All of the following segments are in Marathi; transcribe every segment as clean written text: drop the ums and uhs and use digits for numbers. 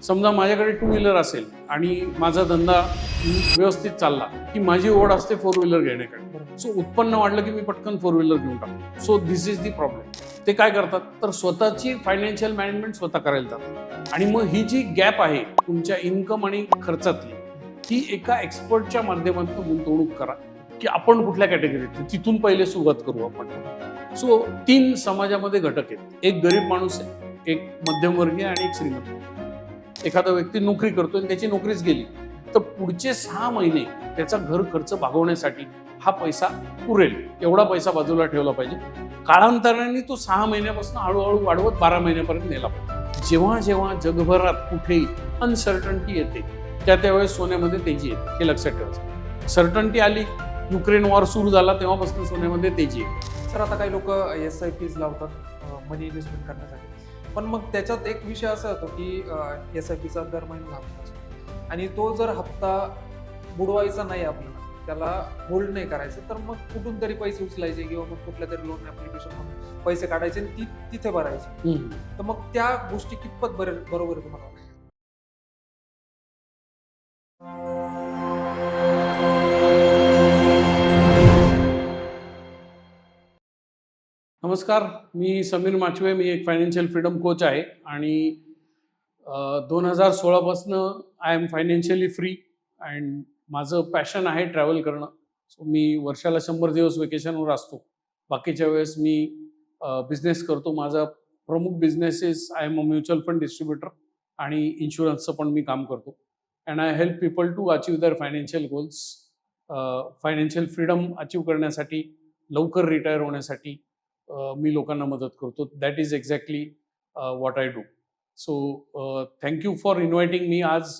समजा माझ्याकडे टू व्हीलर असेल आणि माझा धंदा व्यवस्थित चालला की माझी ओढ असते फोर व्हीलर घेण्याकडे. सो उत्पन्न वाढलं की मी पटकन फोर व्हीलर घेऊन टाकतो. So this is the problem. ते काय करतात तर स्वतःची फायनान्शियल मॅनेजमेंट स्वतः करायला जातात आणि मग ही जी गॅप आहे तुमच्या इन्कम आणि खर्चातली ती एका एक्सपर्टच्या माध्यमातून गुंतवणूक करा की आपण कुठल्या कॅटेगरीत तिथून पहिले सुरुवात करू आपण. सो 3 समाजामध्ये घटक आहेत. एक गरीब माणूस आहे, एक मध्यमवर्गीय आणि एक श्रीमंत. एखादा व्यक्ती नोकरी करतोय आणि त्याची नोकरीच गेली तर पुढचे 6 महिने त्याचा घर खर्च भागवण्यासाठी हा पैसा पुरेल एवढा पैसा बाजूला ठेवला पाहिजे. कालांतराने तो 6 महिन्यापासून हळूहळू वाढवत 12 महिन्यापर्यंत नेला पाहिजे. जेव्हा जेव्हा जगभरात कुठेही अनसर्टन्टी येते त्यावेळेस सोन्यामध्ये तेजी येते, हे लक्षात ठेवायचं. सर्टन्टी आली, युक्रेन वॉर सुरू झाला तेव्हापासून सोन्यामध्ये तेजी येते. सर आता काही लोक SIPs लावतात मनी इन्व्हेस्टमेंट करण्यासाठी, पण मग त्याच्यात एक विषय असा होतो की SIPचा दर महिन्याला हप्ता असतो आणि तो जर हप्ता बुडवायचा नाही आपल्याला, त्याला होल्ड नाही करायचं, तर मग कुठून तरी पैसे उचलायचे किंवा मग कुठल्या तरी लोन ऍप्लिकेशन पैसे काढायचे आणि तिथे भरायचे. तर मग त्या गोष्टी कितपत बरोबर आहे तुम्हाला? नमस्कार, मी समीर माचवे. मी एक फायनान्शियल फ्रीडम कोच आहे आणि 2016 पासून I am financially free and माझं पॅशन आहे ट्रॅव्हल करणं. सो मी वर्षाला 100 दिवस वेकेशनवर असतो. बाकीच्या वेळेस मी बिझनेस करतो. माझा प्रमुख businesses I am a mutual fund distributor आणि इन्शुरन्सचं पण मी काम करतो. And I help people to achieve their financial goals. Financial freedom achieve करण्यासाठी, लवकर रिटायर होण्यासाठी मी लोकांना मदत करतो. That is exactly what I do. So thank you for inviting me. आज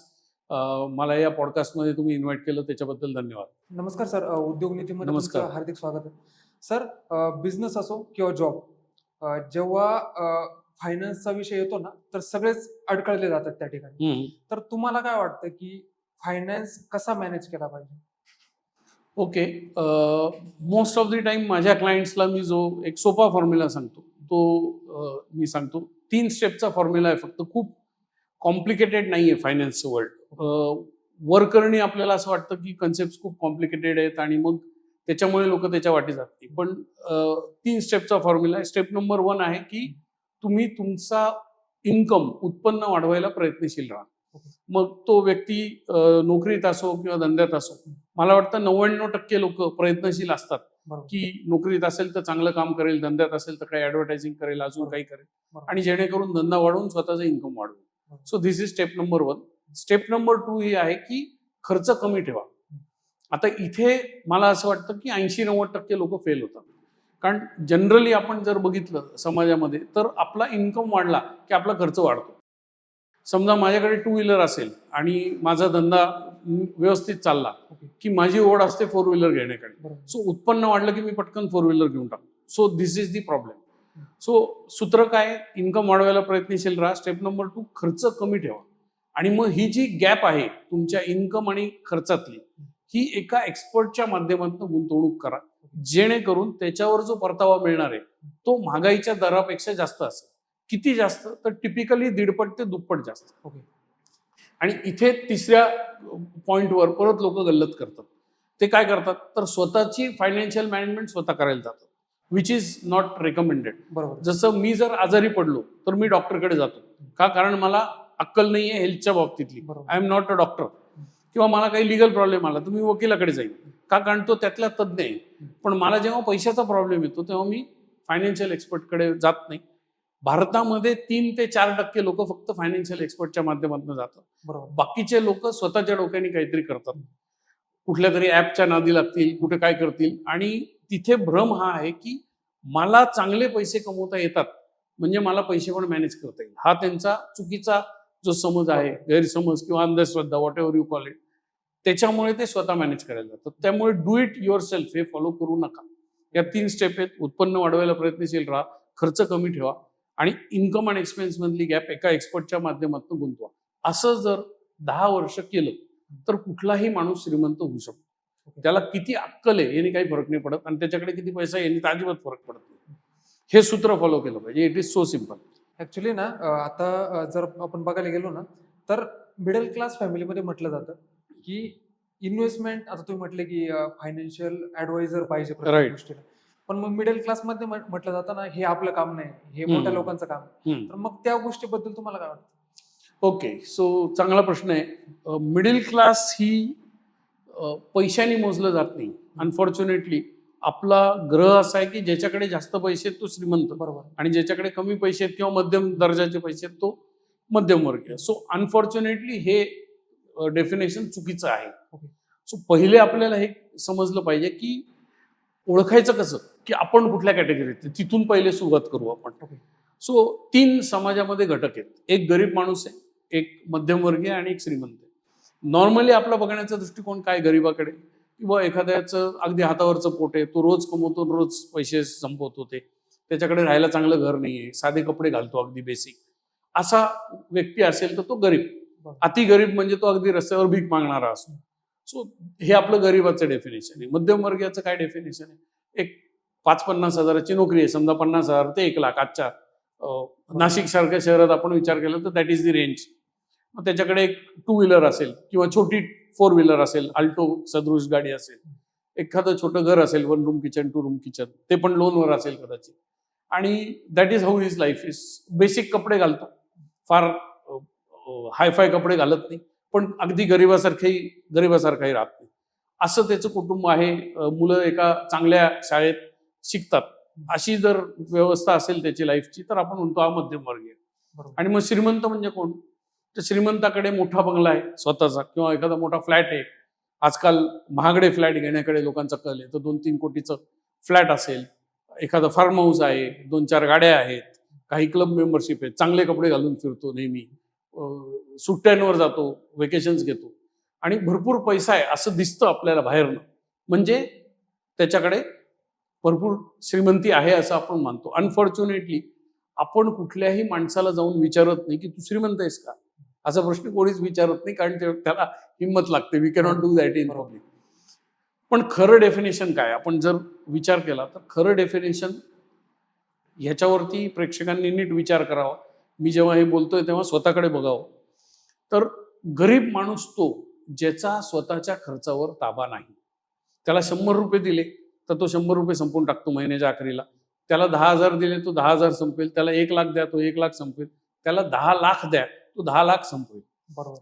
मला या पॉडकास्टमध्ये तुम्ही इन्व्हाइट केलं त्याच्याबद्दल धन्यवाद. नमस्कार सर, उद्योग नीतीमध्ये नमस्कार. तुमचं हार्दिक स्वागत आहे. सर, बिझनेस असो किंवा जॉब, जेव्हा फायनान्सचा विषय येतो ना तर सगळेच अडकळले जातात त्या ठिकाणी. तर तुम्हाला काय वाटतं की फायनान्स कसा मॅनेज केला पाहिजे? Okay, most of the time माझ्या क्लायंट्सला मी जो एक सोपा फॉर्म्युला सांगतो तो मी सांगतो. 3 स्टेपचा फॉर्म्युला आहे फक्त. खूप कॉम्प्लिकेटेड नाही आहे फायनान्सचं वर्ल्ड. वर करणे आपल्याला असं वाटतं की कन्सेप्ट खूप कॉम्प्लिकेटेड आहेत आणि मग त्याच्यामुळे लोक त्याच्या वाटी जात नाही. पण 3 स्टेपचा फॉर्म्युला आहे. स्टेप नंबर 1 आहे की तुम्ही तुमचा इन्कम उत्पन्न वाढवायला प्रयत्नशील राहा. मग तो व्यक्ती नोकरीत असो किंवा धंद्यात असो. मला वाटतं 99% लोक प्रयत्नशील असतात की नोकरीत असेल तर चांगलं काम करेल, धंद्यात असेल तर काही ऍडव्हर्टायझिंग करेल, अजून काही करेल आणि जेणेकरून धंदा वाढवून स्वतःचं इन्कम वाढवेल. So this is step number 1. Step number 2 ही आहे की खर्च कमी ठेवा. आता इथे मला असं वाटतं की 80-90% लोक फेल होतात. कारण जनरली आपण जर बघितलं समाजामध्ये तर आपला इन्कम वाढला की आपला खर्च वाढतो. समजा माझ्याकडे टू व्हीलर असेल आणि माझा धंदा व्यवस्थित चालला की माझी ओढ असते फोर व्हीलर घेण्याकडे. सो उत्पन्न वाढलं की मी पटकन फोर व्हीलर घेऊन टाकतो. So this is the problem. So सूत्र काय? इन्कम वाढवायला प्रयत्नशील राहा. स्टेप नंबर 2, खर्च कमी ठेवा. आणि मग ही जी गॅप आहे तुमच्या इन्कम आणि खर्चातली ही एका एक्सपर्टच्या माध्यमातून गुंतवणूक करा जेणेकरून त्याच्यावर जो परतावा मिळणार आहे तो महागाईच्या दरापेक्षा जास्त असेल. किती जास्त? तर टिपिकली 1.5 ते दुप्पट जास्त. आणि इथे 3ऱ्या पॉइंटवर परत लोक गल्लत करतात. ते काय करतात तर स्वतःची फायनान्शियल मॅनेजमेंट स्वतः करायला जातात, विच इज नॉट रेकमेंडेड. बरोबर. जसं मी जर आजारी पडलो तर मी डॉक्टरकडे जातो. का? कारण मला अक्कल नाही आहे हेल्थच्या बाबतीतली. I am not a doctor. किंवा मला काही लिगल प्रॉब्लेम आला तर मी वकिलाकडे जाईल. का? कारण तो त्यातला तज्ज्ञ आहे. पण मला जेव्हा पैशाचा प्रॉब्लेम येतो तेव्हा मी फायनान्शियल एक्सपर्टकडे जात नाही. भारतामध्ये 3 ते 4% लोक फक्त फायनान्शियल एक्सपर्टच्या माध्यमातून जातात. बाकीचे लोक स्वतःच्या डोक्याने काहीतरी करतात. कुठल्या तरी ऍपच्या नादी लागतील, कुठे काय करतील. आणि तिथे भ्रम हा आहे की मला चांगले पैसे कमवता येतात म्हणजे मला पैसे पण मॅनेज करता येईल. हा त्यांचा चुकीचा जो समज आहे, गैरसमज किंवा अंधश्रद्धा, what ever you call it, त्याच्यामुळे ते स्वतः मॅनेज करायला जातात. त्यामुळे डू इट युअर सेल्फ हे फॉलो करू नका. या 3 स्टेप आहेत. उत्पन्न वाढवायला प्रयत्नशील राहा, खर्च कमी ठेवा आणि इन्कम आणि एक्सपेन्स मधली गॅप एका एक्सपर्टच्या माध्यमातून गुंतवा. असं जर 10 वर्ष केलं तर कुठलाही माणूस श्रीमंत होऊ शकतो. त्याला किती अक्कल आहे याने काही फरक नाही पडत आणि त्याच्याकडे किती पैसा आहे याने अजिबात फरक पडत नाही. हे सूत्र फॉलो केलं पाहिजे. It is so simple. Actually ना आता जर आपण बघायला गेलो ना तर मिडल क्लास फॅमिलीमध्ये म्हटलं जातं की इन्व्हेस्टमेंट, आता तुम्ही म्हटले की फायनान्शियल ऍडवायझर पाहिजे प्रत्येक राईट. गोष्टीला. पण मग मिडल क्लास मध्ये म्हटलं जातं ना हे आपलं काम नाही, हे मोठ्या लोकांचं काम आहे. तर मग त्या गोष्टीबद्दल तुम्हाला काय वाटतं? ओके, सो चांगला प्रश्न आहे. मिडल क्लास ही पैशाने मोजलं जात नाही. अनफॉर्च्युनेटली आपला ग्रह असा आहे की ज्याच्याकडे जास्त पैसे आहेत तो श्रीमंत, बरोबर. आणि ज्याच्याकडे कमी पैसे आहेत किंवा मध्यम दर्जाचे पैसे आहेत तो मध्यमवर्गीय. सो अनफॉर्च्युनेटली हे डेफिनेशन चुकीचं आहे. Okay. सो पहिले आपल्याला हे समजलं पाहिजे की ओळखायचं कसं की आपण कुठल्या कॅटेगरीत, तिथून पहिले सुरुवात करू आपण. Okay. सो 3 समाजामध्ये घटक आहेत. एक गरीब माणूस आहे, एक मध्यमवर्गीय आणि एक श्रीमंत आहे. नॉर्मली आपला बघण्याचा दृष्टिकोन काय गरीबाकडे, किंवा एखाद्याचं अगदी हातावरचं पोट आहे, तो रोज कमवतो, रोज पैसे संपवतो, त्याच्याकडे राहायला चांगलं घर नाहीये, साधे कपडे घालतो अगदी बेसिक, असा व्यक्ती असेल तर तो गरीब. अति गरीब म्हणजे तो अगदी रस्त्यावर भीक मागणारा असतो. सो हे आपलं गरीबाचं डेफिनेशन आहे. मध्यमवर्गीयाचं काय डेफिनेशन आहे? एक 5-50 हजाराची नोकरी आहे, समजा 50,000 ते 1 लाख. आजच्या नाशिक सारख्या शहरात आपण विचार केला तर दॅट इज द रेंज. मग त्याच्याकडे एक 2 व्हीलर असेल किंवा छोटी 4 व्हीलर असेल, अल्टो सदृश गाडी असेल, एखादं छोटं घर असेल, 1 रूम किचन 2 रूम किचन, ते पण लोनवर असेल कदाचित, आणि that is how his life is. Basic कपडे घालतो, फार हायफाय कपडे घालत नाही, पण अगदी गरीबासारखाही राहत नाही, असं त्याचं कुटुंब आहे. मुलं एका चांगल्या शाळेत शिकतात, अशी जर व्यवस्था असेल त्याची लाईफची तर आपण म्हणतो हा मध्यमवर्गीय. आणि मग श्रीमंत म्हणजे कोण? तर श्रीमंताकडे मोठा बंगला आहे स्वतःचा, किंवा एखादा मोठा फ्लॅट आहे. आजकाल महागडे फ्लॅट घेण्याकडे लोकांचा कल आहे. तर 2-3 कोटीचं फ्लॅट असेल, एखादा फार्म हाऊस आहे, 2-4 गाड्या आहेत, काही क्लब मेंबरशिप आहे, चांगले कपडे घालून फिरतो नेहमी, सुट्ट्यांवर जातो, वेकेशन्स घेतो, आणि भरपूर पैसा आहे असं दिसतं आपल्याला बाहेरनं, म्हणजे त्याच्याकडे भरपूर श्रीमंती आहे असं आपण मानतो. अनफॉर्च्युनेटली आपण कुठल्याही माणसाला जाऊन विचारत नाही की तू श्रीमंत आहेस का, असा प्रश्न कोणीच विचारत नाही, कारण त्याला हिंमत लागते. We cannot do that in public. पण खरं डेफिनेशन काय, आपण जर विचार केला तर खरं डेफिनेशन ह्याच्यावरती प्रेक्षकांनी नीट विचार करावा. मी जेव्हा हे बोलतोय तेव्हा स्वतःकडे बघावं. तर गरीब माणूस तो ज्याचा स्वतःच्या खर्चावर ताबा नाही. त्याला 100 रुपये दिले तर तो 100 रुपये संपवून टाकतो महिन्याच्या अखेरीला. त्याला 10,000 दिले तो 10,000 संपेल. त्याला 1 लाख द्या तो 1 लाख संपेल. त्याला 10 लाख द्या तो 10 लाख संपवेल.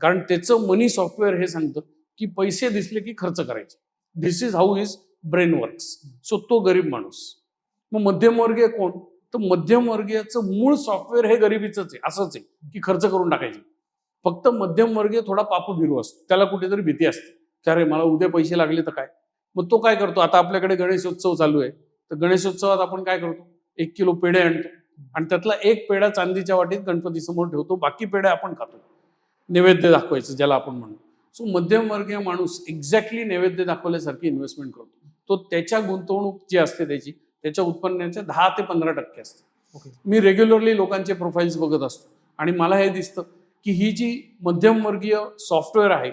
कारण त्याचं मनी सॉफ्टवेअर हे सांगतं की पैसे दिसले की खर्च करायचे. This is how his brain works. So तो गरीब माणूस. मग मध्यमवर्गीय कोण? तर मध्यमवर्गीयाचं मूळ सॉफ्टवेअर हे गरिबीच आहे, असंच आहे की खर्च करून टाकायचे. फक्त मध्यमवर्गीय थोडा पापभीरू असतो, त्याला कुठेतरी भीती असते की अरे मला उद्या पैसे लागले तर काय. मग तो काय करतो, आता आपल्याकडे गणेशोत्सव चालू आहे, तर गणेशोत्सवात आपण काय करतो, 1 किलो पेढे आणतो आणि त्यातला 1 पेढा चांदीच्या वाटीत गणपती समोर ठेवतो, बाकी पेढ्या आपण खातो, नैवेद्य दाखवायचं ज्याला आपण म्हणतो. सो मध्यमवर्गीय माणूस एक्झॅक्टली नैवेद्य दाखवल्यासारखी इन्व्हेस्टमेंट करतो. तो त्याच्या गुंतवणूक जी असते त्याच्या उत्पन्नाच्या 10 ते 15% असते. मी रेग्युलरली लोकांचे प्रोफाईल्स बघत असतो आणि मला हे दिसतं की ही जी मध्यमवर्गीय सॉफ्टवेअर आहे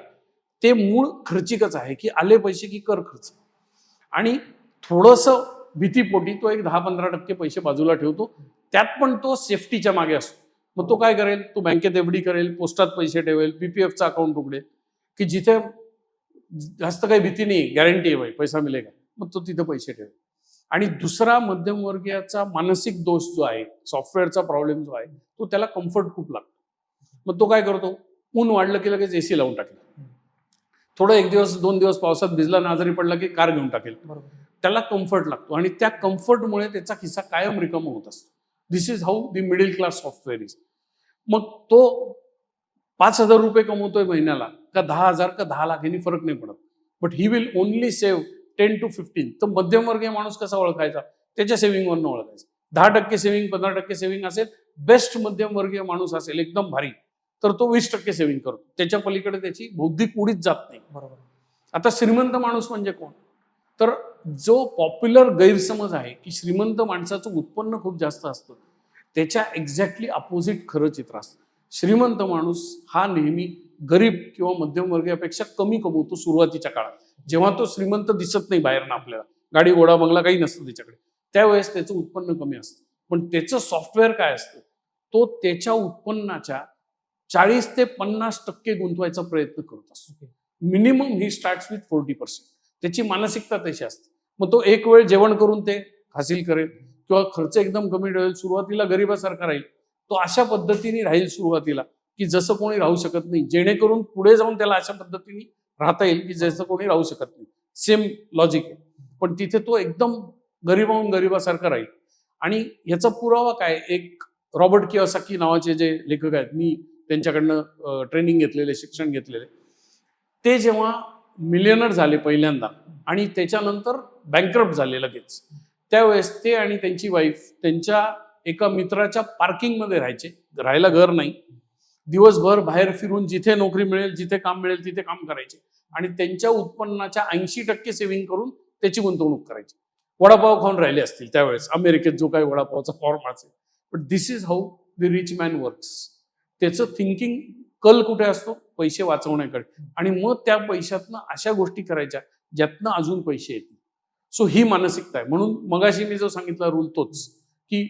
ते मूळ खर्चिकच आहे, की आले पैसे की कर खर्च, आणि थोडंसं भीतीपोटी तो एक 10-15% पैसे बाजूला ठेवतो. त्यात पण तो सेफ्टीच्या मागे असतो. मग तो काय करेल, तो बँकेत एफडी करेल, पोस्टात पैसे ठेवेल, पीपीएफचं अकाउंट उघडेल, की जिथे जास्त काही भीती नाही, गॅरंटी आहे भाई पैसा मिळेगा, मग तो तिथे पैसे ठेवेल. आणि दुसरा मध्यमवर्गीयाचा मानसिक दोष जो आहे, सॉफ्टवेअरचा प्रॉब्लेम जो आहे, तो त्याला कम्फर्ट खूप लागतो. मग तो काय करतो, ऊन वाढलं की लगेच एसी लावून टाकेल, थोडं 1 दिवस 2 दिवस पावसात भिजला ना आजारी पडला की कार घेऊन टाकेल. त्याला कम्फर्ट लागतो आणि त्या कम्फर्टमुळे त्याचा खिस्सा कायम रिकामा होत असतो. This is how the middle class software is. मग तो 5,000 रुपये कमवतोय महिन्याला का 10,000 का 10 लाख यांनी फरक नाही पडत, but he will only save 10 to 15. तर मध्यमवर्गीय माणूस कसा ओळखायचा, त्याच्या सेव्हिंगवरनं ओळखायचा. 10% सेव्हिंग, 15% सेव्हिंग असेल, बेस्ट मध्यमवर्गीय माणूस असेल एकदम भारी, तर तो 20% सेव्हिंग करतो. त्याच्या पलीकडे त्याची बौद्धिक उडीच जात नाही. बरोबर. आता श्रीमंत माणूस म्हणजे कोण, तर जो पॉप्युलर गैरसमज आहे की श्रीमंत माणसाचं उत्पन्न खूप जास्त असतं, त्याच्या एक्झॅक्टली अपोजिट खरं चित्र असतं. श्रीमंत माणूस हा नेहमी गरीब किंवा मध्यमवर्गीयापेक्षा कमी कमवतो सुरुवातीच्या काळात, जेव्हा तो श्रीमंत दिसत नाही बाहेरनं आपल्याला, गाडी घोडा बंगला काही नसतं त्याच्याकडे, त्यावेळेस त्याचं उत्पन्न कमी असतं. पण त्याचं सॉफ्टवेअर काय असतं, तो त्याच्या उत्पन्नाच्या 40 ते 50% गुंतवायचा प्रयत्न करत असतो. Minimum he starts with 40%. त्याची मानसिकता तशी असते. मग तो एक वेळ जेवण करून ते हासिल करेल किंवा खर्च एकदम कमी ठेवेल, सुरुवातीला गरिबासारखा राहील. तो अशा पद्धतीने राहील सुरुवातीला की जसं कोणी राहू शकत नाही, जेणेकरून पुढे जाऊन त्याला अशा पद्धतीने राहता येईल की जसं कोणी राहू शकत नाही. सेम लॉजिक आहे. पण तिथे तो एकदम गरीबाहून गरीबासारखा राहील. आणि याचा पुरावा काय, एक रॉबर्ट कियोसाकी नावाचे जे लेखक आहेत, मी त्यांच्याकडनं ट्रेनिंग घेतलेले, शिक्षण घेतलेले, ते जेव्हा मिलियनर झाले पहिल्यांदा आणि त्याच्यानंतर बँकरप्ट झाले लगेच, त्यावेळेस ते आणि त्यांची वाईफ त्यांच्या एका मित्राच्या पार्किंगमध्ये राहायचे. राहायला घर नाही, दिवसभर बाहेर फिरून जिथे नोकरी मिळेल, जिथे काम मिळेल तिथे काम करायचे आणि त्यांच्या उत्पन्नाच्या 80% सेव्हिंग करून त्याची गुंतवणूक करायची. वडापाव खाऊन राहिले असतील त्यावेळेस, अमेरिकेत जो काही वडापावचा फॉर्म असेल. But this is how the rich man works. त्याचं थिंकिंग कल कुठे असतो, पैसे वाचवण्याकडे, आणि मग त्या पैशातनं अशा गोष्टी करायच्या ज्यातनं अजून पैसे येतील. सो ही मानसिकता आहे. म्हणून मगाशी मी जो सांगितला रूल तोच, की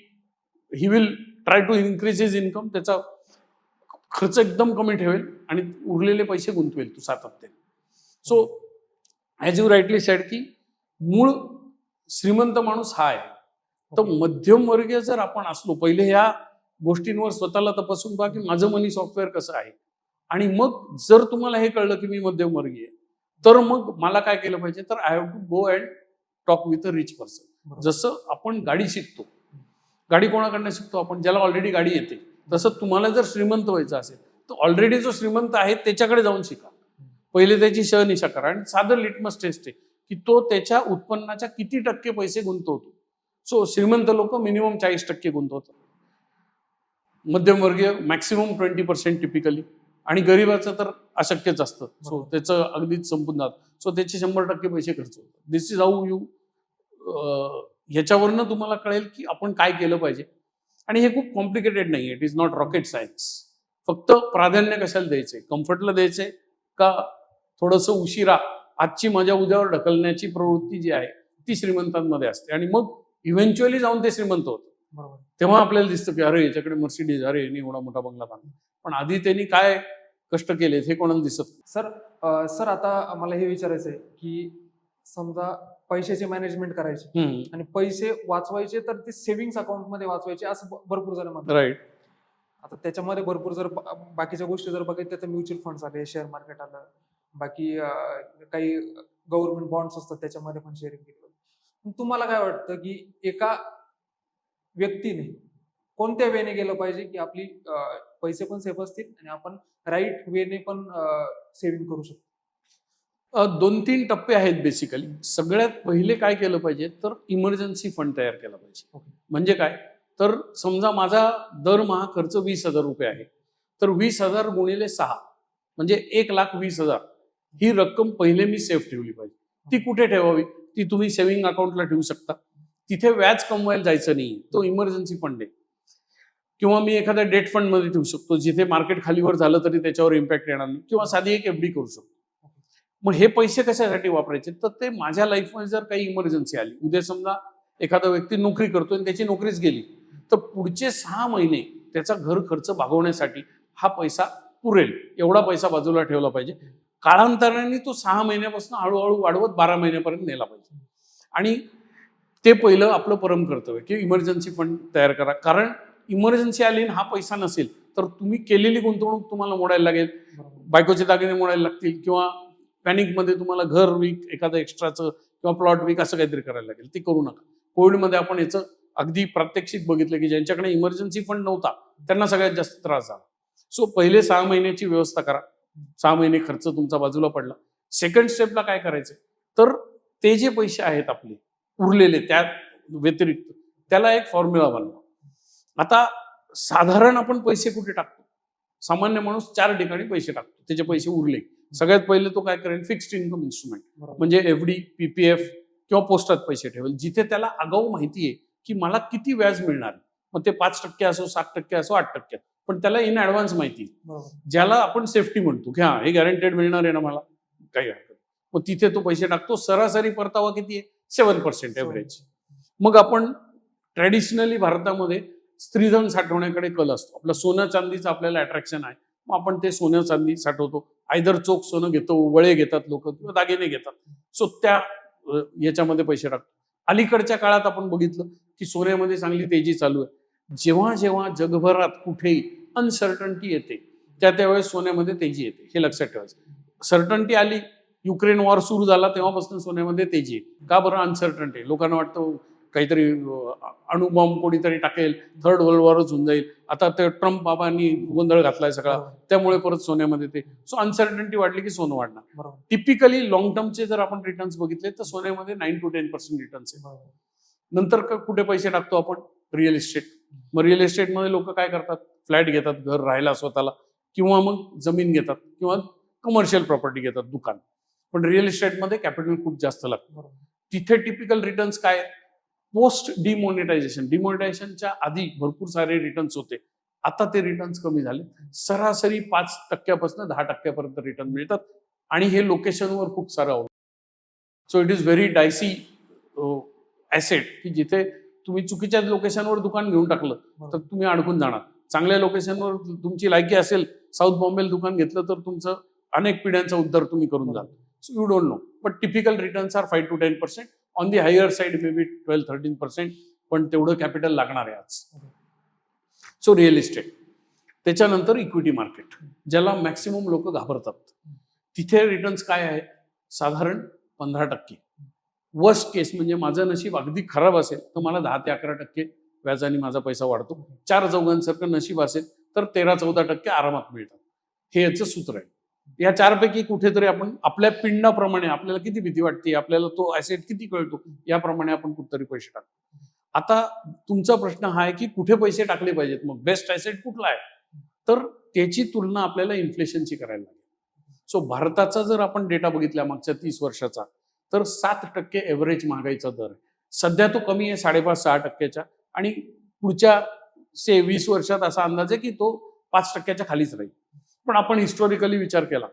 he will try to increase his income, त्याचा खर्च एकदम कमी ठेवेल आणि उरलेले पैसे गुंतवेल तू सातत्याने. So as you rightly sed की मूळ श्रीमंत माणूस हा आहे. तर मध्यमवर्गीय जर आपण असलो, पहिले ह्या गोष्टींवर स्वतःला तपासून पहा की माझं मनी सॉफ्टवेअर कसं आहे, आणि मग जर तुम्हाला हे कळलं की मी मध्यमवर्गीय आहे, तर मग मला काय केलं पाहिजे, तर I have to go and talk with a rich person. जसं आपण गाडी शिकतो, गाडी कोणाकडनं शिकतो आपण, ज्याला ऑलरेडी गाडी येते. तसं तुम्हाला जर श्रीमंत व्हायचं असेल तर ऑलरेडी जो श्रीमंत आहे त्याच्याकडे जाऊन शिका. पहिले त्याची शहनिशा करा आणि साधं लिटमस टेस्ट आहे की तो त्याच्या उत्पन्नाच्या किती टक्के पैसे गुंतवतो. सो श्रीमंत लोक मिनिमम 40% गुंतवतात, मध्यमवर्गीय मॅक्सिमम 20% टिपिकली, आणि गरीबाचं तर अशक्यच असतं. सो त्याचं अगदीच संपून जातं. सो त्याचे 100% पैसे खर्च होतात. दिस इज हाऊ यू, ह्याच्यावरनं तुम्हाला कळेल की आपण काय केलं पाहिजे. आणि हे खूप कॉम्प्लिकेटेड नाही, it is not rocket science. फक्त प्राधान्य कशाला द्यायचंय, कम्फर्टला द्यायचंय का थोडंसं उशिरा आजची मजा उद्यावर ढकलण्याची प्रवृत्ती जी आहे ती श्रीमंतांमध्ये असते, आणि मग इव्हेंच्युअली जाऊन ते श्रीमंत होतं. तेव्हा आपल्याला दिसतं की अरे याच्याकडे मर्सिडीज, अरे यांनी एवढा मोठा बंगला बांधला, पण आधी त्यांनी काय कष्ट केलेत हे कोणाला दिसत नाही. सर आता मला हे विचारायचं आहे की समजा पैशाची मॅनेजमेंट करायची आणि पैसे वाचवायचे तर ते सेव्हिंग्स अकाउंट मध्ये वाचवायचे असं भरपूर जण म्हणतात. राईट. आता त्याच्यामध्ये भरपूर जर बाकीच्या गोष्टी जर बघितल्या तर म्युच्युअल फंड्स आले, शेअर मार्केट आलं, बाकी काही गव्हर्नमेंट बॉन्ड्स असतात त्याच्यामध्ये पण शेअरिंग केलं. तुम्हाला काय वाटतं की एका व्यक्तीने कोणत्या वेने गेलं पाहिजे की आपली पैसे पण सेफ असतील आणि आपण राईट वेने पण सेव्हिंग करू शकतो? 2-3 टप्पे आहेत बेसिकली. सगळ्यात पहिले काय केलं पाहिजे, तर इमर्जन्सी फंड तयार केला पाहिजे. म्हणजे काय, तर समजा माझा दरमहा खर्च 20,000 रुपये आहे, तर 20,000 गुणिले 6 म्हणजे 1,20,000 ही रक्कम पहिले मी सेफ ठेवली पाहिजे. ती कुठे ठेवावी, ती तुम्ही सेव्हिंग अकाउंटला ठेवू शकता. तिथे व्याज कमवायला जायचं नाही, तो इमर्जन्सी फंड आहे. किंवा मी एखाद्या डेट फंड मध्ये ठेवू शकतो, जिथे मार्केट खालीवर झालं तरी त्याच्यावर इम्पॅक्ट येणार नाही, किंवा साधी एक FD करू शकतो. मग हे पैसे कशासाठी वापरायचे, तर ते माझ्या लाईफमध्ये जर काही इमर्जन्सी आली, उद्या समजा एखादा व्यक्ती नोकरी करतोय आणि त्याची नोकरीच गेली, तर पुढचे 6 महिने त्याचा घर खर्च भागवण्यासाठी हा पैसा पुरेल एवढा पैसा बाजूला ठेवला पाहिजे. काळांतराने तो 6 महिन्यापासून हळूहळू वाढवत 12 महिन्यापर्यंत नेला पाहिजे. आणि ते पहिलं आपलं परम कर्तव्य की इमर्जन्सी फंड तयार करा. कारण इमर्जन्सी आली आणि हा पैसा नसेल तर तुम्ही केलेली गुंतवणूक तुम्हाला मोडायला लागेल, बायकोचे दागिने मोडायला लागतील, किंवा पॅनिकमध्ये तुम्हाला घर वीक, एखादं एक्स्ट्राचं किंवा प्लॉट वीक असं काहीतरी करायला लागेल. ते करू नका. कोविडमध्ये आपण याचं अगदी प्रात्यक्षिक बघितलं की ज्यांच्याकडे इमर्जन्सी फंड नव्हता त्यांना सगळ्यात जास्त त्रास झाला. सो पहिले 6 महिन्याची व्यवस्था करा. 6 महिने खर्च तुमचा बाजूला पडला. सेकंड स्टेपला काय करायचं, तर ते जे पैसे आहेत आपले उरलेले त्या व्यतिरिक्त, त्याला एक फॉर्म्युला बनवा. आता साधारण आपण पैसे कुठे टाकतो, सामान्य माणूस 4 ठिकाणी पैसे टाकतो. त्याचे पैसे उरले, सगळ्यात पहिले तो काय करेल, फिक्स्ड इन्कम इन्स्ट्रुमेंट म्हणजे FD, PPF किंवा पोस्टात पैसे ठेवेल, जिथे त्याला आगाऊ माहिती आहे की मला किती व्याज मिळणार. मग ते 5% असो, 7% असो, 8%, पण त्याला इन ऍडव्हान्स माहिती, ज्याला आपण सेफ्टी म्हणतो की हा हे गॅरंटेड मिळणार आहे ना मला, काही हरकत. मग तिथे तो पैसे टाकतो. सरासरी परतावा किती आहे, 7% एव्हरेज. मग आपण ट्रॅडिशनली भारतामध्ये स्त्रीधन साठवण्याकडे कल असतो. आपलं सोनं चांदीचं आपल्याला अट्रॅक्शन आहे, मग आपण ते सोनं चांदी साठवतो. आयदर चोख सोनं घेतो, वळे घेतात लोक किंवा दागिने घेतात. सो त्या याच्यामध्ये पैसे टाकतो. अलीकडच्या काळात आपण बघितलं की सोन्यामध्ये चांगली तेजी चालू आहे. जेव्हा जेव्हा जगभरात कुठेही अनसर्टन्टी येते त्यावेळेस सोन्यामध्ये तेजी येते, हे लक्षात ठेवायचं. सर्टन्टी आली, युक्रेन वॉर सुरू झाला तेव्हापासून सोन्यामध्ये तेजी आहे. का बरं? अनसर्टन्टी. लोकांना वाटतं काहीतरी अणुबॉम्ब कोणीतरी टाकेल, थर्ड वर्ल्ड वॉरच होऊन जाईल. आता ते ट्रम्प बाबांनी गोंधळ घातलाय सगळा, त्यामुळे परत सोन्यामध्ये ते. सो अनसर्टन्टी वाढली की सोनं वाढणार. टिपिकली लॉंग टर्मचे जर आपण रिटर्न्स बघितले तर सोन्यामध्ये 9 to 10% रिटर्न्स आहे. नंतर कुठे पैसे टाकतो आपण? Real estate. मग रिअल इस्टेटमध्ये लोक काय करतात? फ्लॅट घेतात घर राहायला स्वतःला, किंवा मग जमीन घेतात, किंवा कमर्शियल प्रॉपर्टी घेतात, दुकान. पण रिअल इस्टेटमध्ये कॅपिटल खूप जास्त लागतं. तिथे टिपिकल रिटर्न्स काय? पोस्ट डिमॉनिटायझेशनच्या आधी भरपूर सारे रिटर्न्स होते. आता ते रिटर्न्स कमी झाले. सरासरी 5% 10% रिटर्न मिळतात, आणि हे लोकेशनवर खूप सारं अवलंबून. So it is very dicey asset की जिथे तुम्ही चुकीच्या लोकेशनवर दुकान घेऊन टाकलं तर तुम्ही अडकून जाणार. चांगल्या लोकेशनवर तुमची लायकी असेल, साऊथ बॉम्बेला दुकान घेतलं तर तुमचं अनेक पिढ्यांचा उद्धार तुम्ही करून जाल. So you don't know, but typical returns are 5 to 10%. On the higher side may be 12-13%, पण तेवढं कॅपिटल लागणार आहे आज. So real estate. त्याच्यानंतर इक्विटी मार्केट, ज्याला मॅक्सिमम लोक घाबरतात. तिथे रिटर्न्स काय आहे? साधारण 15%. वर्स्ट केस म्हणजे माझं नशीब अगदी खराब असेल तर मला 10 ते 11% व्याजाने माझा पैसा वाढतो. 4 चौघांसारखं नशीब असेल तर 13-14% आरामात मिळतात. हे याचं सूत्र आहे. या 4 पैकी कुठेतरी आपण आपल्या पिंडाप्रमाणे, आपल्याला किती भीती वाटते, आपल्याला तो ऍसेट किती कळतो, याप्रमाणे आपण कुठेतरी पैसे टाकतो. आता तुमचा प्रश्न हा आहे की कुठे पैसे टाकले पाहिजेत, मग बेस्ट ऍसेट कुठला आहे? तर त्याची तुलना आपल्याला इन्फ्लेशनची करायला लागेल. सो भारताचा जर आपण डेटा बघितला मागच्या 30 वर्षाचा, तर 7% एव्हरेज महागाईचा दर आहे. सध्या तो कमी आहे 5.5-6%, आणि पुढच्या 20 वर्षात असा अंदाज आहे की तो 5%च्या खालीच राहील. पण आपण हिस्टॉरिकली विचार केला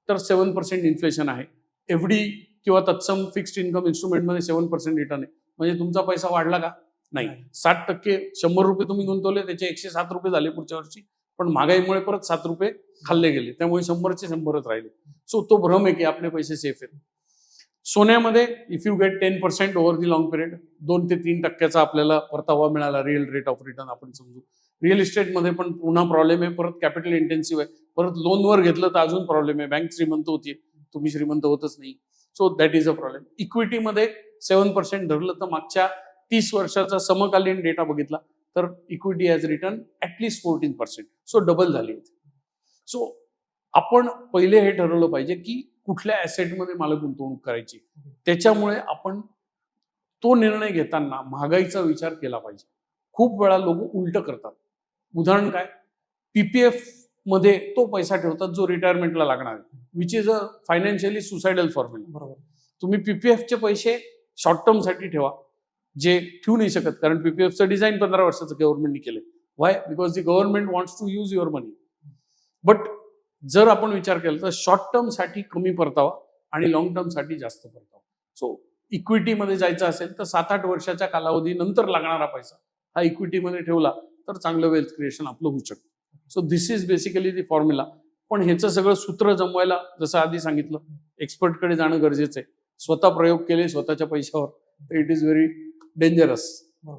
तर 7% इन्फ्लेशन आहे. एफडी किंवा तत्सम फिक्स्ड इन्कम इन्स्ट्रुमेंटमध्ये 7% रिटर्न आहे. म्हणजे तुमचा पैसा वाढला का? नाही. 7%, 100 रुपये तुम्ही गुंतवले, त्याचे 107 रुपये झाले पुढच्या वर्षी, पण महागाईमुळे परत 7 रुपये खाल्ले गेले, त्यामुळे 100चे 100च राहिले. सो तो भ्रम आहे की आपले पैसे सेफ आहेत. सोन्यामध्ये if you get 10% over the long period, 2 ते 3% आपल्याला परतावा मिळाला, रिअल रेट ऑफ रिटर्न आपण समजू. रिअल इस्टेटमध्ये पण पुन्हा प्रॉब्लेम आहे, परत कॅपिटल इंटेन्सिव्ह आहे, परत लोनवर घेतलं तर अजून प्रॉब्लेम आहे. बँक श्रीमंत होती, तुम्ही श्रीमंत होतच नाही. So that is a problem. इक्विटीमध्ये 7% धरलं तर मागच्या 30 वर्षाचा समकालीन डेटा बघितला तर equity has return at least 14%. So double झाली. सो आपण पहिले हे ठरवलं पाहिजे की कुठल्या ऍसेटमध्ये मला गुंतवणूक करायची. त्याच्यामुळे आपण तो निर्णय घेताना महागाईचा विचार केला पाहिजे. खूप वेळा लोक उलट करतात. उदाहरण काय? पीपीएफ मध्ये तो पैसा ठेवतात जो रिटायरमेंटला लागणार आहे, which is a financially suicidal formula. बरोबर. तुम्ही पीपीएफचे पैसे शॉर्ट टर्म साठी ठेवा, जे ठेवू नाही शकत, कारण पीपीएफचं डिझाईन 15 वर्षाचं गव्हर्नमेंटने केलंय. Why? Because the government wants to use your money. But जर आपण विचार केला तर शॉर्ट टर्म साठी कमी परतावा आणि लॉंग टर्म साठी जास्त परतावा. सो इक्विटीमध्ये जायचं असेल तर 7-8 वर्षाच्या कालावधीनंतर लागणारा पैसा हा इक्विटीमध्ये ठेवला तर चांगलं वेल्थ क्रिएशन आपलं होऊ शकतं. So this is basically the formula. पण ह्याचं सगळं सूत्र जमवायला, जसं आधी सांगितलं, एक्सपर्टकडे जाणं गरजेचं आहे. स्वतः प्रयोग केले स्वतःच्या पैशावर तर इट इज व्हेरी डेंजरस.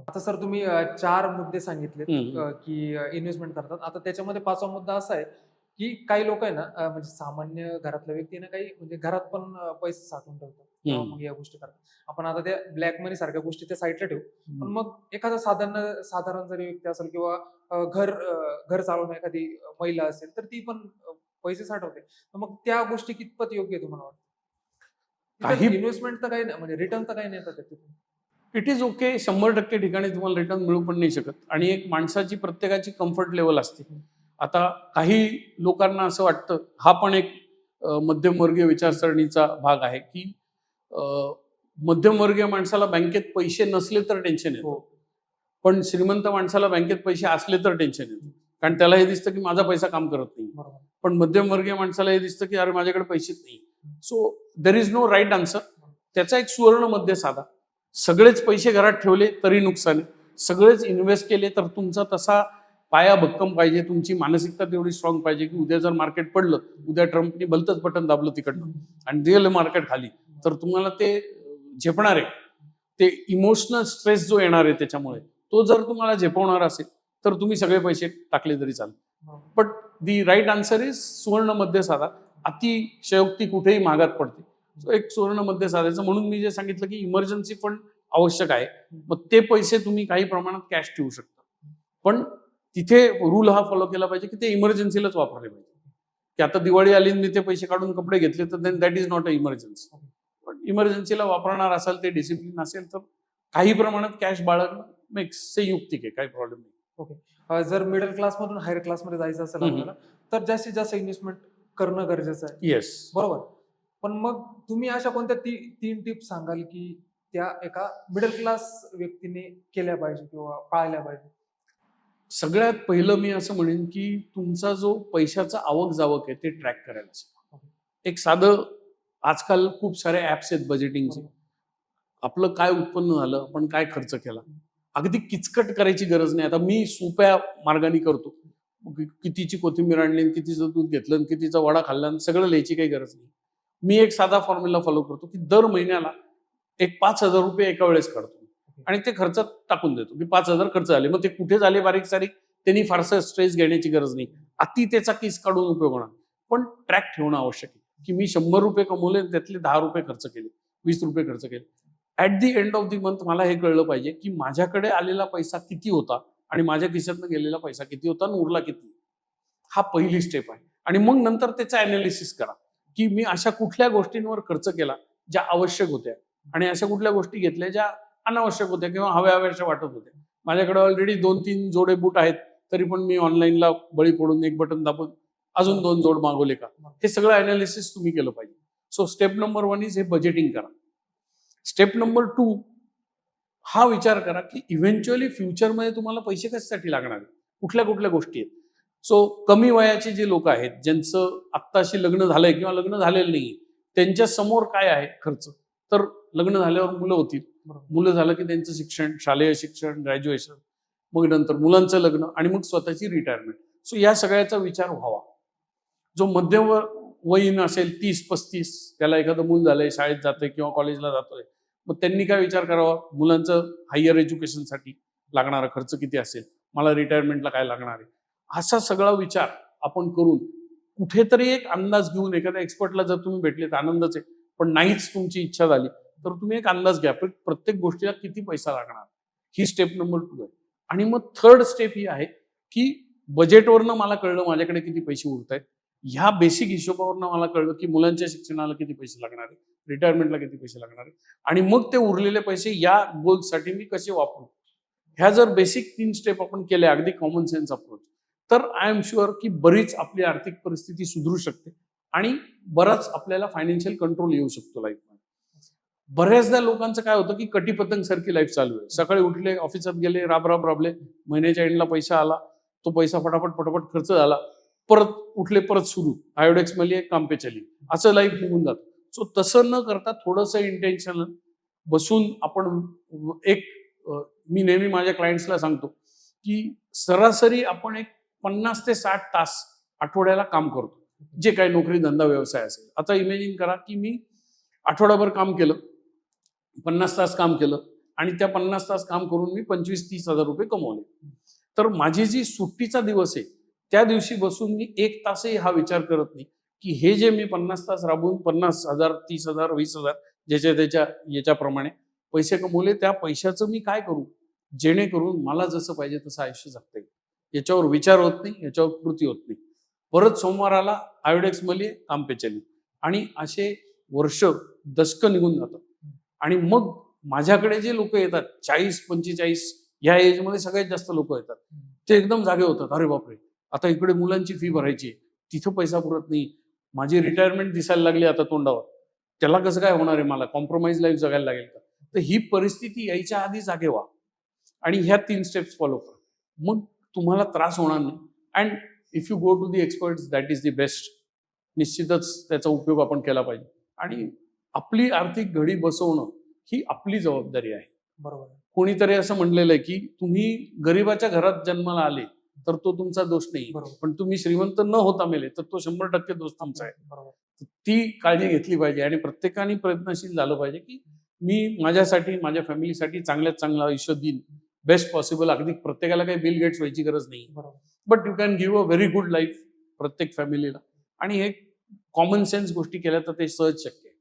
आता सर तुम्ही 4 मुद्दे सांगितले की इन्व्हेस्टमेंट करतात. आता त्याच्यामध्ये 5वा मुद्दा असा आहे की काही लोक आहे ना, म्हणजे सामान्य घरातल्या व्यक्ती ना, काही म्हणजे घरात पण पैसे साठवून ठेवतात, मग या गोष्टी करतात. आपण आता त्या ब्लॅक मनी सारख्या गोष्टी त्या साईडला ठेवू. पण मग एखादा साधारण जरी व्यक्ती असेल किंवा घर चालवणं एखादी महिला असेल तर ती पण पैसे साठवते, तर मग त्या गोष्टी कितपत योग्य आहे तुम्हाला वाटतं? काही इन्व्हेस्टमेंट तर काही नाही, म्हणजे रिटर्न तर काही नाही येतात तिथून. It is okay. 100% ठिकाणी तुम्हाला रिटर्न मिळू पण नाही शकत, आणि एक माणसाची प्रत्येकाची कम्फर्ट लेवल असते. आता काही लोकांना असं वाटतं, हा पण एक मध्यमवर्गीय विचारसरणीचा भाग आहे, की मध्यमवर्गीय माणसाला बँकेत पैसे नसले तर टेन्शन येतं, पण श्रीमंत माणसाला बँकेत पैसे असले तर टेन्शन येतं, कारण त्याला हे दिसतं की माझा पैसा काम करत नाही. पण मध्यमवर्गीय माणसाला हे दिसतं की अरे माझ्याकडे पैसेच नाही. So there is no right answer. त्याचा एक सुवर्ण मध्य साधा. सगळेच पैसे घरात ठेवले तरी नुकसान आहे, सगळेच इन्व्हेस्ट केले तर तुमचा तसा पाया भक्कम पाहिजे, तुमची मानसिकता तेवढी स्ट्रॉंग पाहिजे की उद्या जर मार्केट पडलं, उद्या ट्रम्पनी भलतंच बटन दाबलं तिकडनं आणि दिलं मार्केट खाली, तर तुम्हाला ते झेपणार आहे. ते इमोशनल स्ट्रेस जो येणार आहे त्याच्यामुळे, तो जर तुम्हाला झेपवणार असेल तर तुम्ही सगळे पैसे टाकले तरी चालेल. But the right answer is सुवर्ण मध्य साधा. अतिशयोक्ती कुठेही महागात पडते. So एक सुवर्ण मध्य साधायचं म्हणून मी जे सांगितलं की इमर्जन्सी फंड आवश्यक आहे. मग ते पैसे तुम्ही काही प्रमाणात कॅश ठेवू शकता, पण तिथे रूल हा फॉलो केला पाहिजे की ते इमर्जन्सीलाच वापरले पाहिजे. की आता दिवाळी आली मी ते पैसे काढून कपडे घेतले तर then that is not a emergency. पण इमर्जन्सीला वापरणार असाल, ते डिसिप्लिन असेल तर काही प्रमाणात कॅश बाळगणं मेक्स से युक्तिक आहे, काही प्रॉब्लेम नाही. जर मिडल क्लास मधून हायर क्लास मध्ये जायचं असेल आपल्याला, तर जास्तीत जास्त इन्व्हेस्टमेंट करणं गरजेचं आहे. येस, बरोबर. पण मग तुम्ही अशा कोणत्या 3 टिप्स सांगाल की त्या एका मिडल क्लास व्यक्तीने केल्या पाहिजे किंवा पाळल्या पाहिजे? सगळ्यात पहिलं मी असं म्हणेन की तुमचा जो पैशाचा आवक जावक आहे ते ट्रॅक करायला शिका. एक साधं, आजकाल खूप सारे ऍप्स आहेत बजेटिंगचे. आपलं काय उत्पन्न झालं, आपण काय खर्च केला, अगदी किचकट करायची गरज नाही. आता मी सोप्या मार्गाने करतो. कितीची कोथिंबीर आणली, कितीचं दूध घेतलं, कितीचा वडा खाल्ला, सगळं लिहायची काही गरज नाही. मी एक साधा फॉर्म्युला फॉलो करतो की दर महिन्याला एक 5,000 रुपये एका वेळेस काढतो आणि ते खर्चात टाकून देतो की 5,000 खर्च झाले. मग ते कुठे झाले बारीक सारीक त्यांनी फारसं स्ट्रेस घेण्याची गरज नाही. अति त्याचा केस काढून उपयोग होणार. पण ट्रॅक ठेवणं आवश्यक आहे की मी 100 रुपये कमवले, त्यातले 10 रुपये खर्च केले, 20 रुपये खर्च केले. At the end of the month मला हे कळलं पाहिजे की माझ्याकडे आलेला पैसा किती होता आणि माझ्या खिशातनं गेलेला पैसा किती होता आणि उरला किती. हा पहिली स्टेप आहे. आणि मग नंतर त्याचा अनालिसिस करा की मी अशा कुठल्या गोष्टींवर खर्च केला ज्या आवश्यक होत्या आणि अशा कुठल्या गोष्टी घेतल्या ज्या अनावश्यक होत्या किंवा हव्याशा वाटत होत्या. माझ्याकडे ऑलरेडी 2-3 जोडे बूट आहेत, तरी पण मी ऑनलाईनला बळी पडून एक बटन दाबून अजून 2 जोड मागवले का, हे सगळं अनालिसिस तुम्ही केलं पाहिजे. सो स्टेप नंबर 1 इज हे बजेटिंग करा. स्टेप नंबर 2 हा विचार करा की इव्हेंच्युअली फ्युचरमध्ये तुम्हाला पैसे कशासाठी लागणार आहेत, कुठल्या कुठल्या गोष्टी आहेत. सो कमी वयाचे जे लोक आहेत, ज्यांचं आत्ताशी लग्न झालंय किंवा लग्न झालेलं नाही, त्यांच्या समोर काय आहे खर्च, तर लग्न झाल्यावर मुलं होतील. मुलं झालं की त्यांचं शिक्षण, शालेय शिक्षण, ग्रॅज्युएशन, मग नंतर मुलांचं लग्न आणि मग स्वतःची रिटायरमेंट. सो या सगळ्याचा विचार व्हावा. जो मध्यवयीन असेल 30-35, त्याला एखादं मूल झालंय, शाळेत जातोय किंवा कॉलेजला जातोय, मग त्यांनी काय विचार करावा, मुलांचं हायर एज्युकेशनसाठी लागणारा खर्च किती असेल, मला रिटायरमेंटला काय लागणार आहे, असा सगळा विचार आपण करून कुठेतरी एक अंदाज घेऊन, एखाद्या एक्सपर्टला जर तुम्ही भेटले तर आनंदच आहे, पण नाहीच तुमची इच्छा झाली तर तुम्ही एक अंदाज घ्या प्रत्येक गोष्टीला किती पैसा लागणार. ही स्टेप नंबर 2 आहे. आणि मग थर्ड स्टेप ही आहे की बजेटवरनं मला कळलं माझ्याकडे किती पैसे उरत आहेत, ह्या बेसिक हिशोबावरनं मला कळलं की मुलांच्या शिक्षणाला किती पैसे लागणार आहे, रिटायरमेंटला किती पैसे लागणार आहे, आणि मग ते उरलेले पैसे या गोल्ससाठी मी कसे वापरू. ह्या जर बेसिक 3 स्टेप आपण केल्या, अगदी कॉमन सेन्स अप्रोच, तर आय एम शुअर की बरीच आपली आर्थिक परिस्थिती सुधरू शकते आणि बराच आपल्याला फायनान्शियल कंट्रोल येऊ शकतो लाईफमध्ये. बऱ्याचदा लोकांचं काय होतं की कटीपतंग सारखी लाईफ चालू आहे. सकाळी उठले, ऑफिसात गेले, राबले, महिन्याच्या एंडला पैसा आला, तो पैसा फटाफट खर्च झाला, परत उठले, परत सुरू, आयोडेक्स मध्ये काम पे चली, असं लाईफ निघून जातं. सो तसं न करता थोडंसं इंटेन्शनल बसून आपण मी नेहमी माझ्या क्लायंट्सला सांगतो की सरासरी आपण एक 50 ते 60 तास आठवड्याला काम करतो, जे काही नोकरी धंदा व्यवसाय असेल. आता इमॅजिन करा की मी आठवडाभर काम केलं, 50 तास काम केलं आणि त्या 50 तास काम करून मी 25-30 हजार रुपये कमवले. तर माझी जी सुट्टीचा दिवस आहे त्या दिवशी बसून मी 1 तासही हा विचार करत नाही की हे जे मी 50 तास राबवून 50,000, 30,000, 20,000 ज्याच्या त्याच्या याच्याप्रमाणे पैसे कमवले, त्या पैशाचं मी काय करू जेणेकरून मला जसं पाहिजे तसं आयुष्य जगता येईल. याच्यावर विचार होत नाही, याच्यावर कृती होत नाही. परत सोमवाराला आयोडेक्स मध्ये काम पे चली आणि असे वर्ष, दशक निघून जातात. आणि मग माझ्याकडे जे लोक येतात 40-45 या एजमध्ये सगळ्यात जास्त लोक येतात, ते एकदम जागे होतात. अरे बापरे, आता इकडे मुलांची फी भरायची, तिथं पैसा पुरत नाही, माझी रिटायरमेंट दिसायला लागली आता तोंडावर, त्याला कसं काय होणार आहे, मला कॉम्प्रोमाइज लाईफ जगायला लागेल का. तर ही परिस्थिती यायच्या आधी जागे व्हा आणि ह्या 3 स्टेप्स फॉलो करा, मग तुम्हाला त्रास होणार नाही. And if you go to the experts, that is the best. निश्चितच त्याचा उपयोग आपण केला पाहिजे आणि आपली आर्थिक घडी बसवणं ही आपली जबाबदारी आहे. बरोबर. कोणीतरी असं म्हणलेलं आहे की तुम्ही गरिबाच्या घरात जन्माला आले तर तो तुमचा दोष नाही, बरोबर. पण तुम्ही श्रीमंत न होता मेले तर तो 100% दोष तुमचा आहे. बरोबर. ती काळजी घेतली पाहिजे आणि प्रत्येकाने प्रयत्नशील झालं पाहिजे की मी माझ्यासाठी माझ्या फॅमिलीसाठी चांगल्यात चांगलं आयुष्य देईन, बेस्ट पॉसिबल. अगदी प्रत्येकाला काही बिल गेट्स व्हायची गरज नाही, बरोबर. But you can give a very good life प्रत्येक फॅमिलीला. आणि हे कॉमन सेन्स गोष्टी केल्या तर ते सहज शक्य आहे.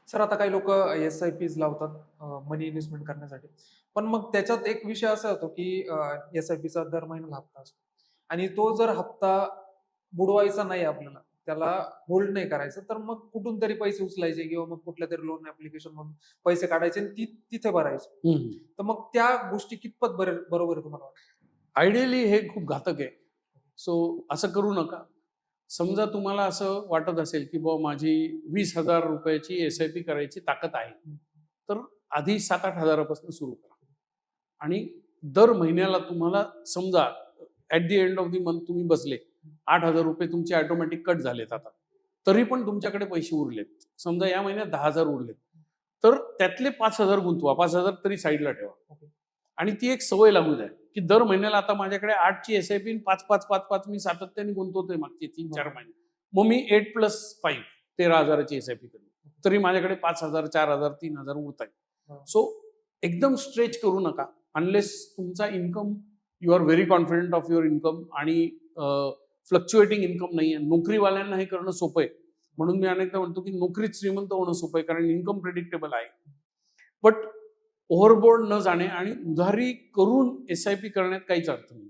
सर, आता काही लोक SIPs लावतात मनी इन्व्हेस्टमेंट करण्यासाठी, पण मग त्याच्यात एक विषय असा होतो की SIPचा दर महिन्याला हप्ता असतो आणि तो जर हप्ता बुडवायचा नाही, आपल्याला त्याला होल्ड नाही करायचं, तर मग कुठून तरी पैसे उचलायचे किंवा मग कुठल्या तरी लोन ऍप्लिकेशन मधून पैसे काढायचे आणि तिथे भरायचे. तर मग त्या गोष्टी कितपत बरोबर आहे तुम्हाला वाटतं? आयडियली हे खूप घातक आहे. सो असं करू नका. समजा तुम्हाला असं वाटत असेल की बुवा माझी 20,000 रुपयाची SIP करायची ताकद आहे, तर आधी 7-8 हजारापासून सुरू करा आणि दर महिन्याला तुम्हाला समजा at the end of the month तुम्ही बसले 8,000 रुपये तुमचे ऑटोमॅटिक कट झालेत आता, तरी पण तुमच्याकडे पैसे उरलेत. समजा या महिन्यात 10,000 उरलेत, तर त्यातले 5,000 गुंतवा, 5,000 तरी साईडला ठेवा आणि ती एक सवय लागू द्या की दर महिन्याला आता माझ्याकडे 8ची SIP 5 मी सातत्याने गुंतवतोय मागचे 3-4 महिने, मग मी 8+5 13,000ची SIP करेन, तरी माझ्याकडे 5,000 4,000 3,000 उरत आहेत. सो एकदम स्ट्रेच करू नका अनलेस तुमचा income, you are very confident of your income आणि फ्लक्च्युएटिंग इन्कम नाही आहे. नोकरीवाल्यांना हे करणं सोपं आहे, म्हणून मी अनेकदा म्हणतो की नोकरीत श्रीमंत होणं सोपं आहे, कारण इन्कम प्रेडिक्टेबल आहे. बट ओव्हरबोर्ड न जाणे आणि उधारी करून SIP करण्यात काहीच अर्थ नाही.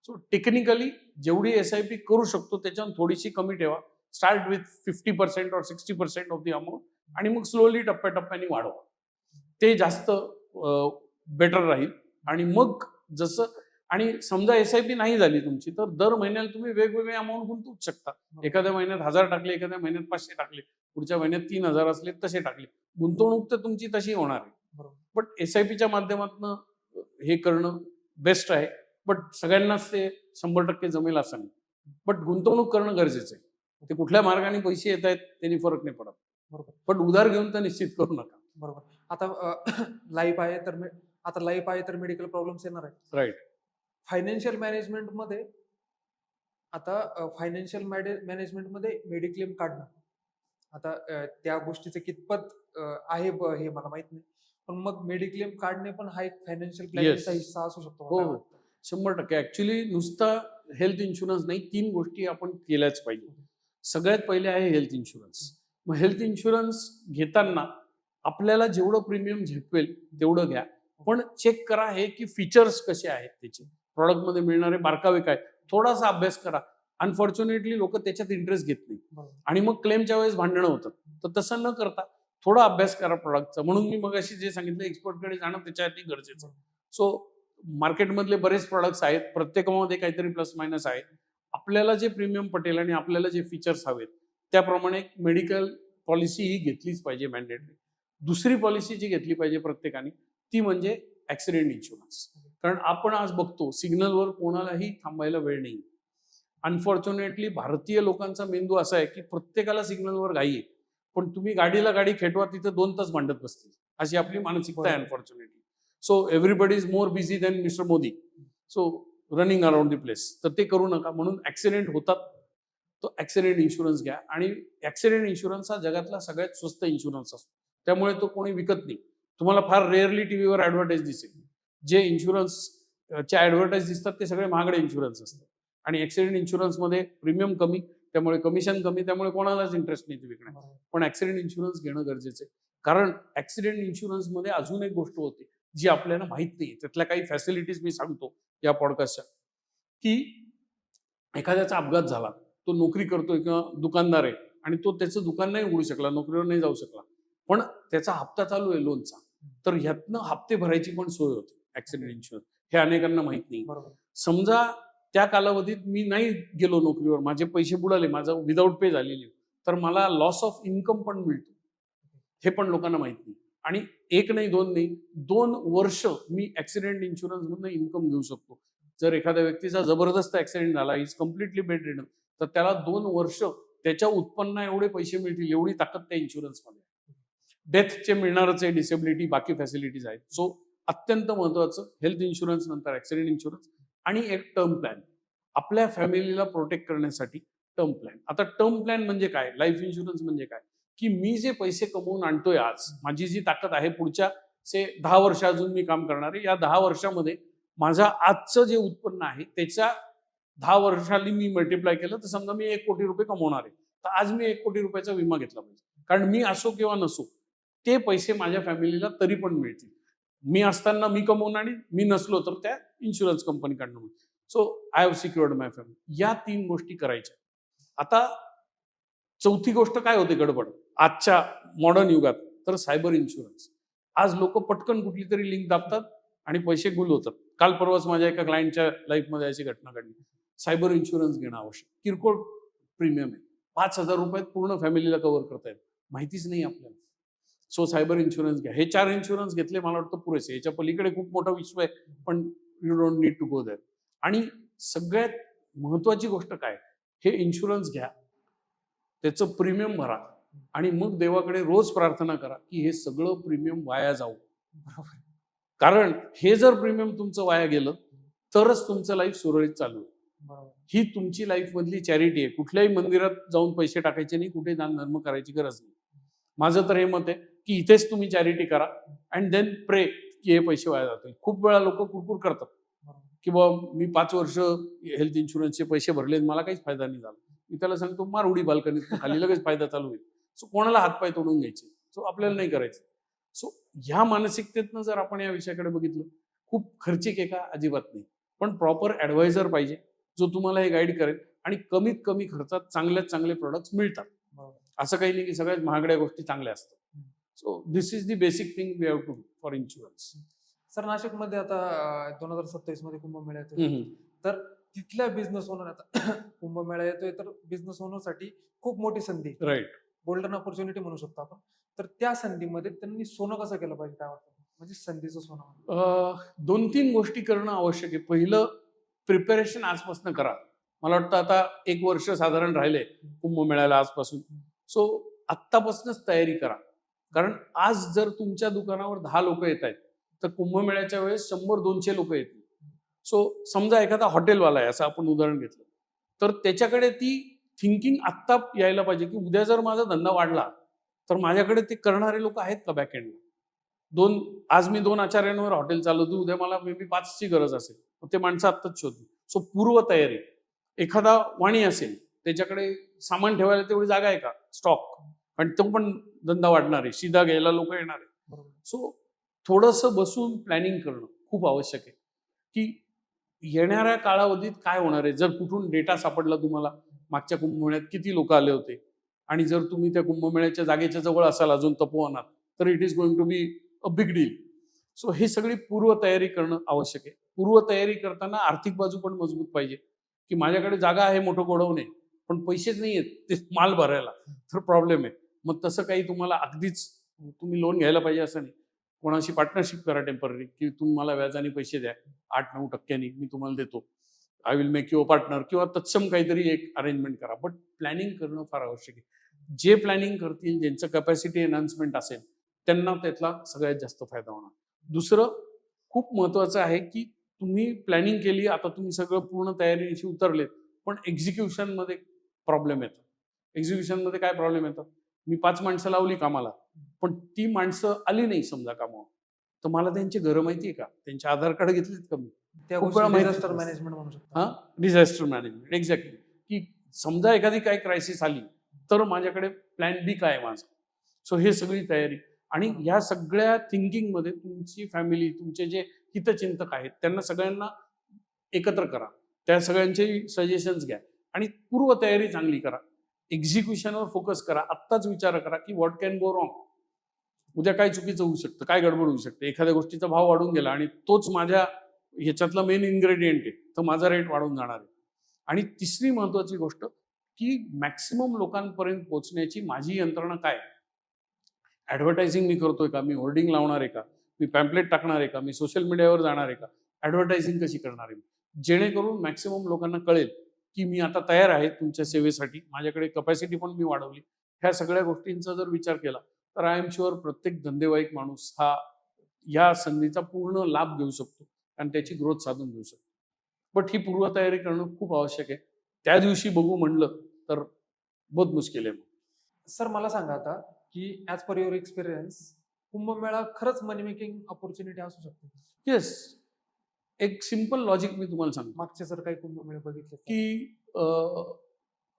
सो टेक्निकली जेवढी SIP करू शकतो त्याच्यावर थोडीशी कमी ठेवा. Start with 50% or 60% of the amount आणि मग स्लोली टप्प्याटप्प्याने वाढवा. ते जास्त बेटर राहील. आणि मग जसं, आणि समजा SIP नाही झाली तुमची, तर दर महिन्याला तुम्ही वेगवेगळे अमाऊंट गुंतवूच शकता. एखाद्या महिन्यात 1,000 टाकले, एखाद्या महिन्यात 500 टाकले, पुढच्या महिन्यात 3,000 असले तसे टाकले. गुंतवणूक तर तुमची तशी होणार आहे. बट SIPच्या माध्यमातून हे करणं बेस्ट आहे. बट सगळ्यांनाच ते 100% जमेल असं नाही. बट गुंतवणूक करणं गरजेचं आहे. ते कुठल्या मार्गाने पैसे येत आहेत त्यांनी फरक नाही पडत. बरोबर. पण उधार घेऊन तर निश्चित करू नका. बरोबर. आता लाईफ आहे तर मेडिकल प्रॉब्लेम्स येणार आहे. राईट. फायनान्शियल मॅनेजमेंटमध्ये मॅनेजमेंटमध्ये मेडिक्लेम काढणं, आता त्या गोष्टीचं कितपत आहे हे मला माहित नाही, पण मग मेडिक्लेम काढणे पण हा एक फायनान्शियल प्लॅनिंगचा हिस्सा असू शकतो. हो, 100%. ऍक्च्युली नुसता हेल्थ इन्शुरन्स नाही, 3 गोष्टी आपण केल्याच पाहिजे. सगळ्यात पहिले आहे हेल्थ इन्शुरन्स. मग हेल्थ इन्शुरन्स घेताना आपल्याला जेवढं प्रीमियम झेपवेल तेवढं घ्या, पण चेक करा हे की फीचर्स कसे आहेत त्याचे, प्रॉडक्टमध्ये मिळणारे बारकावे काय, थोडासा अभ्यास करा. अनफॉर्च्युनेटली लोक त्याच्यात इंटरेस्ट घेत नाही आणि मग क्लेमच्या वेळेस भांडणं होतात. तर तसं न करता थोडा अभ्यास करा प्रॉडक्टचा. म्हणून मी मगाशी जे सांगितलं, एक्सपर्टकडे जाणं त्याच्यासाठी गरजेचं आहे. सो मार्केटमधले बरेच प्रॉडक्ट्स आहेत, प्रत्येकामध्ये काहीतरी प्लस मायनस आहे. आपल्याला जे प्रीमियम पटेल आणि आपल्याला जे फीचर्स हवेत त्याप्रमाणे मेडिकल पॉलिसी ही घेतलीच पाहिजे मॅन्डेटरी. दुसरी पॉलिसी जी घेतली पाहिजे प्रत्येकाने ती म्हणजे ऍक्सिडेंट इन्शुरन्स. कारण आपण आज बघतो सिग्नलवर कोणालाही थांबायला वेळ नाही. अनफॉर्च्युनेटली भारतीय लोकांचा मेंदू असा आहे की प्रत्येकाला सिग्नलवर घाई आहे, पण तुम्ही गाडीला गाडी खेटवा तिथे 2 तास भांडत बसतील, अशी आपली मानसिकता आहे unfortunately. So everybody is more busy than mister Modi, so running around the place. तर ते करू नका. म्हणून ऍक्सिडेंट होतात तो ऍक्सिडेंट इन्शुरन्स घ्या. आणि ऍक्सिडेंट इन्शुरन्स हा जगातला सगळ्यात स्वस्त इन्शुरन्स असतो, त्यामुळे तो कोणी विकत नाही. तुम्हाला फार रेअरली टीव्हीवर ऍडव्हर्टाईज दिसेल. जे इन्शुरन्सच्या ऍडव्हर्टाईज दिसतात ते सगळे महागडे इन्शुरन्स असतात. आणि ऍक्सिडेंट इन्शुरन्समध्ये प्रीमियम कमी, त्यामुळे कमिशन कमी, त्यामुळे कोणालाच इंटरेस्ट नाही ते विकण्यात. पण ऍक्सिडेंट इन्शुरन्स घेणं गरजेचं आहे. कारण ऍक्सिडेंट इन्शुरन्समध्ये अजून एक गोष्ट होती जी आपल्याला माहित नाही. त्यातल्या काही फॅसिलिटीज मी सांगतो या पॉडकास्टच्या, की एखाद्याचा अपघात झाला, तो नोकरी करतोय किंवा दुकानदार आहे आणि तो त्याचं दुकान नाही उघडू शकला, नोकरीवर नाही जाऊ शकला, पण त्याचा हप्ता चालू आहे लोनचा, तर ह्यातनं हप्ते भरायची पण सोय होते ऍक्सिडेंट इन्शुरन्स. हे अनेकांना माहित नाही. समजा त्या कालावधीत मी नाही गेलो नोकरीवर, माझे पैसे बुडाले, माझं विदाऊट पे झालेली, तर मला लॉस ऑफ इन्कम पण मिळतो. हे पण लोकांना माहित नाही. आणि 1 नाही 2 नाही 2 वर्ष मी ऍक्सिडेंट इन्शुरन्स मधून इन्कम घेऊ शकतो. जर एखाद्या व्यक्तीचा जबरदस्त ऍक्सिडेंट झाला, इज कम्प्लिटली बेड रिडन, तर त्याला 2 वर्ष त्याच्या उत्पन्ना एवढे पैसे मिळतील, एवढी ताकद त्या इन्शुरन्समध्ये. डेथचे मिळणारच आहे, डिसेबिलिटी, बाकी फॅसिलिटीज आहेत. सो अत्यंत महत्वाचं हेल्थ इन्शुरन्स, नंतर ऍक्सिडेंट इन्शुरन्स आणि एक टर्म प्लॅन. आपल्या फॅमिलीला प्रोटेक्ट करण्यासाठी टर्म प्लॅन. आता टर्म प्लॅन म्हणजे काय, लाईफ इन्शुरन्स म्हणजे काय, की मी जे पैसे कमवून आणतोय आज, माझी जी ताकद आहे, पुढच्या 10 वर्ष अजून मी काम करणार आहे, या 10 वर्षामध्ये माझं आजचं जे उत्पन्न आहे त्याच्या 10 वर्षांनी मी मल्टिप्लाय केलं तर समजा मी 1 कोटी रुपये कमवणार आहे, तर आज मी 1 कोटी रुपयाचा विमा घेतला पाहिजे. कारण मी असो किंवा नसो, ते पैसे माझ्या फॅमिलीला तरी पण मिळतील. मी असताना मी कमवून आणि मी नसलो तर त्या इन्शुरन्स कंपनीकडनं मिळतील. So I have secured my family. या 3 गोष्टी करायच्या. आता चौथी गोष्ट काय होते गडबड आजच्या मॉडर्न युगात, तर सायबर इन्शुरन्स. आज लोक पटकन कुठली तरी लिंक दाबतात आणि पैसे गुल होतात. काल परवाच माझ्या एका क्लायंटच्या लाईफमध्ये अशी घटना घडली. सायबर इन्शुरन्स घेणं आवश्यक. किरकोळ प्रीमियम आहे, 5,000 रुपयात पूर्ण फॅमिलीला कव्हर करता येईल, माहितीच नाही आपल्याला. सो सायबर इन्शुरन्स घ्या. हे 4 इन्शुरन्स घेतले मला वाटतं पुरेसे. याच्या पलीकडे खूप मोठं विश्व आहे, पण you don't need to go there. आणि सगळ्यात महत्वाची गोष्ट काय, हे इन्शुरन्स घ्या, त्याचं प्रीमियम भरा आणि मग देवाकडे रोज प्रार्थना करा की हे सगळं प्रीमियम वाया जाऊ. बरोबर. कारण हे जर प्रीमियम तुमचं वाया गेलं तरच तुमचं लाईफ सुरळीत चालू आहे. बरोबर. ही तुमची लाईफ मधली चॅरिटी आहे. कुठल्याही मंदिरात जाऊन पैसे टाकायचे नाही, कुठे दान धर्म करायची गरज नाही. माझं तर हे मत आहे की इथेच तुम्ही चॅरिटी करा अँड देन प्रे की हे पैसे वाया जातील. खूप वेळा लोक कुरकुर करतात की बाबा मी 5 वर्ष हेल्थ इन्शुरन्सचे पैसे भरले, मला काहीच फायदा नाही झाला. मी त्याला सांगतो मार उडी बाल्कनीत, खाली लगेच फायदा चालू होईल. सो कोणाला हातपाय तोडून घ्यायचे, सो आपल्याला नाही करायचं. सो ह्या मानसिकतेतनं जर आपण या विषयाकडे बघितलं, खूप खर्चिक आहे का, अजिबात नाही. पण प्रॉपर ऍडवायझर पाहिजे जो तुम्हाला हे गाईड करेल आणि कमीत कमी खर्चात चांगल्यात चांगले प्रोडक्ट्स मिळतात. असं काही नाही की सगळ्यात महागड्या गोष्टी चांगल्या असतात. So this is the basic thing we have to do for insurance. Sir, नाशिकमध्ये आता 2027 मध्ये कुंभमेळा येतोय, तर तिथल्या बिझनेस ओनर, आता कुंभमेळा येतोय तर बिझनेस ओनरसाठी खूप मोठी संधी, राईट, गोल्डन ऑपॉर्च्युनिटी म्हणू शकतो आपण. तर त्या संधीमध्ये त्यांनी सोनं कसं केलं पाहिजे, काय वाटतं, म्हणजे संधीचं सोनं? 2-3 गोष्टी करणं आवश्यक आहे. पहिलं, प्रिपरेशन आजपासून करा. मला वाटतं आता 1 वर्ष साधारण राहिले कुंभमेळ्याला आजपासून. सो आत्तापासूनच तयारी करा. कारण आज जर तुमच्या दुकानावर 10 लोक येत आहेत तर कुंभमेळ्याच्या वेळेस 100-200 लोक येतील. सो समजा एखादा हॉटेलवाला आहे, असं आपण उदाहरण घेतलं, तर त्याच्याकडे ती थिंकिंग आत्ता यायला पाहिजे की उद्या जर माझा धंदा वाढला तर माझ्याकडे ते करणारे लोक आहेत का बॅकएंडला. आज मी 2 आचार्यांवर हॉटेल चालवतो, उद्या मला मे बी 5ची गरज असेल, ते माणसं आत्ताच शोधू. सो पूर्व तयारी. एखादा वाणी असेल, त्याच्याकडे सामान ठेवायला तेवढी जागा आहे का, स्टॉक, आणि तो पण धंदा वाढणार आहे, शिदा घ्यायला लोक येणार आहे. सो थोडंसं बसून प्लॅनिंग करणं खूप आवश्यक आहे की येणाऱ्या कालावधीत काय होणार आहे. जर कुठून डेटा सापडला तुम्हाला, मागच्या कुंभमेळ्यात किती लोक आले होते, आणि जर तुम्ही त्या कुंभमेळ्याच्या जागेच्या जवळ असाल अजून तपोवनात, तर it is going to be a big deal. सो हे सगळी पूर्व तयारी करणं आवश्यक आहे. पूर्व तयारी करताना आर्थिक बाजू पण मजबूत पाहिजे की माझ्याकडे जागा आहे, मोठं गोडाऊन आहे, पण पैसेच नाही आहेत ते माल भरायला, तर प्रॉब्लेम आहे. मग तसं काही तुम्हाला अगदीच तुम्ही लोन घ्यायला पाहिजे असं नाही. कोणाशी पार्टनरशिप करा टेम्पररी, की तुम्ही मला व्याजाने पैसे द्या, 8-9% मी तुम्हाला देतो, I will make you a partner, किंवा तत्सम काहीतरी एक अरेंजमेंट करा. बट प्लॅनिंग करणं फार आवश्यक आहे. जे प्लॅनिंग करतील, ज्यांचं कॅपॅसिटी एनहान्समेंट असेल, त्यांना त्यातला सगळ्यात जास्त फायदा होणार. दुसरं खूप महत्वाचं आहे की तुम्ही प्लॅनिंग केली, आता तुम्ही सगळं पूर्ण तयारीनिशी उतरलेत, पण एक्झिक्युशनमध्ये प्रॉब्लेम येतात. एक्झिक्युशनमध्ये काय प्रॉब्लेम येतात, मी 5 माणसं लावली कामाला, पण ती माणसं आली नाही समजा कामावर, तर मला त्यांची घरं माहिती आहे का, त्यांचे आधार कार्ड घेतलेत का मी, त्या खूप वेळा माहिती डिझास्टर नसतं. मॅनेजमेंट म्हणू शकतो. हा, डिझास्टर मॅनेजमेंट, एक्झॅक्टली. की समजा एखादी काय क्रायसिस आली तर माझ्याकडे प्लॅन बी काय आहे माझा. सो हे सगळी तयारी. आणि या सगळ्या थिंकिंगमध्ये तुमची फॅमिली, तुमचे जे हितचिंतक आहेत, त्यांना सगळ्यांना एकत्र करा, त्या सगळ्यांचे सजेशन्स घ्या आणि पूर्व तयारी चांगली करा. एक्झिक्युशनवर फोकस करा. आत्ताच विचार करा की व्हॉट कॅन गो रॉंग, उद्या काय चुकीचं होऊ शकतं, काय गडबड होऊ शकते. एखाद्या गोष्टीचा भाव वाढून गेला आणि तोच माझ्या ह्याच्यातला मेन इन्ग्रेडियंट आहे, तर माझा रेट वाढून जाणार आहे. आणि तिसरी महत्वाची गोष्ट की मॅक्सिमम लोकांपर्यंत पोहोचण्याची माझी यंत्रणा काय, ऍडव्हर्टायझिंग मी करतोय का, मी होर्डिंग लावणार आहे का, मी पॅम्पलेट टाकणार आहे का, मी सोशल मीडियावर जाणार आहे का, ऍडव्हर्टायझिंग कशी करणार आहे, जेणेकरून मॅक्सिमम लोकांना कळेल की मी आता तयार आहे तुमच्या सेवेसाठी, माझ्याकडे कपॅसिटी पण मी वाढवली. ह्या सगळ्या गोष्टींचा जर विचार केला तर आय एम शुअर प्रत्येक धंदेवाईक माणूस हा या संधीचा पूर्ण लाभ घेऊ शकतो आणि त्याची ग्रोथ साधून घेऊ शकतो. बट ही पूर्वतयारी करणं खूप आवश्यक आहे. त्या दिवशी बघू म्हणलं तर बहुत मुश्किल आहे. सर मला सांगा आता की as per your experience Kumbh Mela खरंच मनी मेकिंग ऑपॉर्च्युनिटी असू शकते? येस, एक सिंपल लॉजिक मी तुम्हाला सांगतो मागचे जर काही कुंभमेळे बघितले की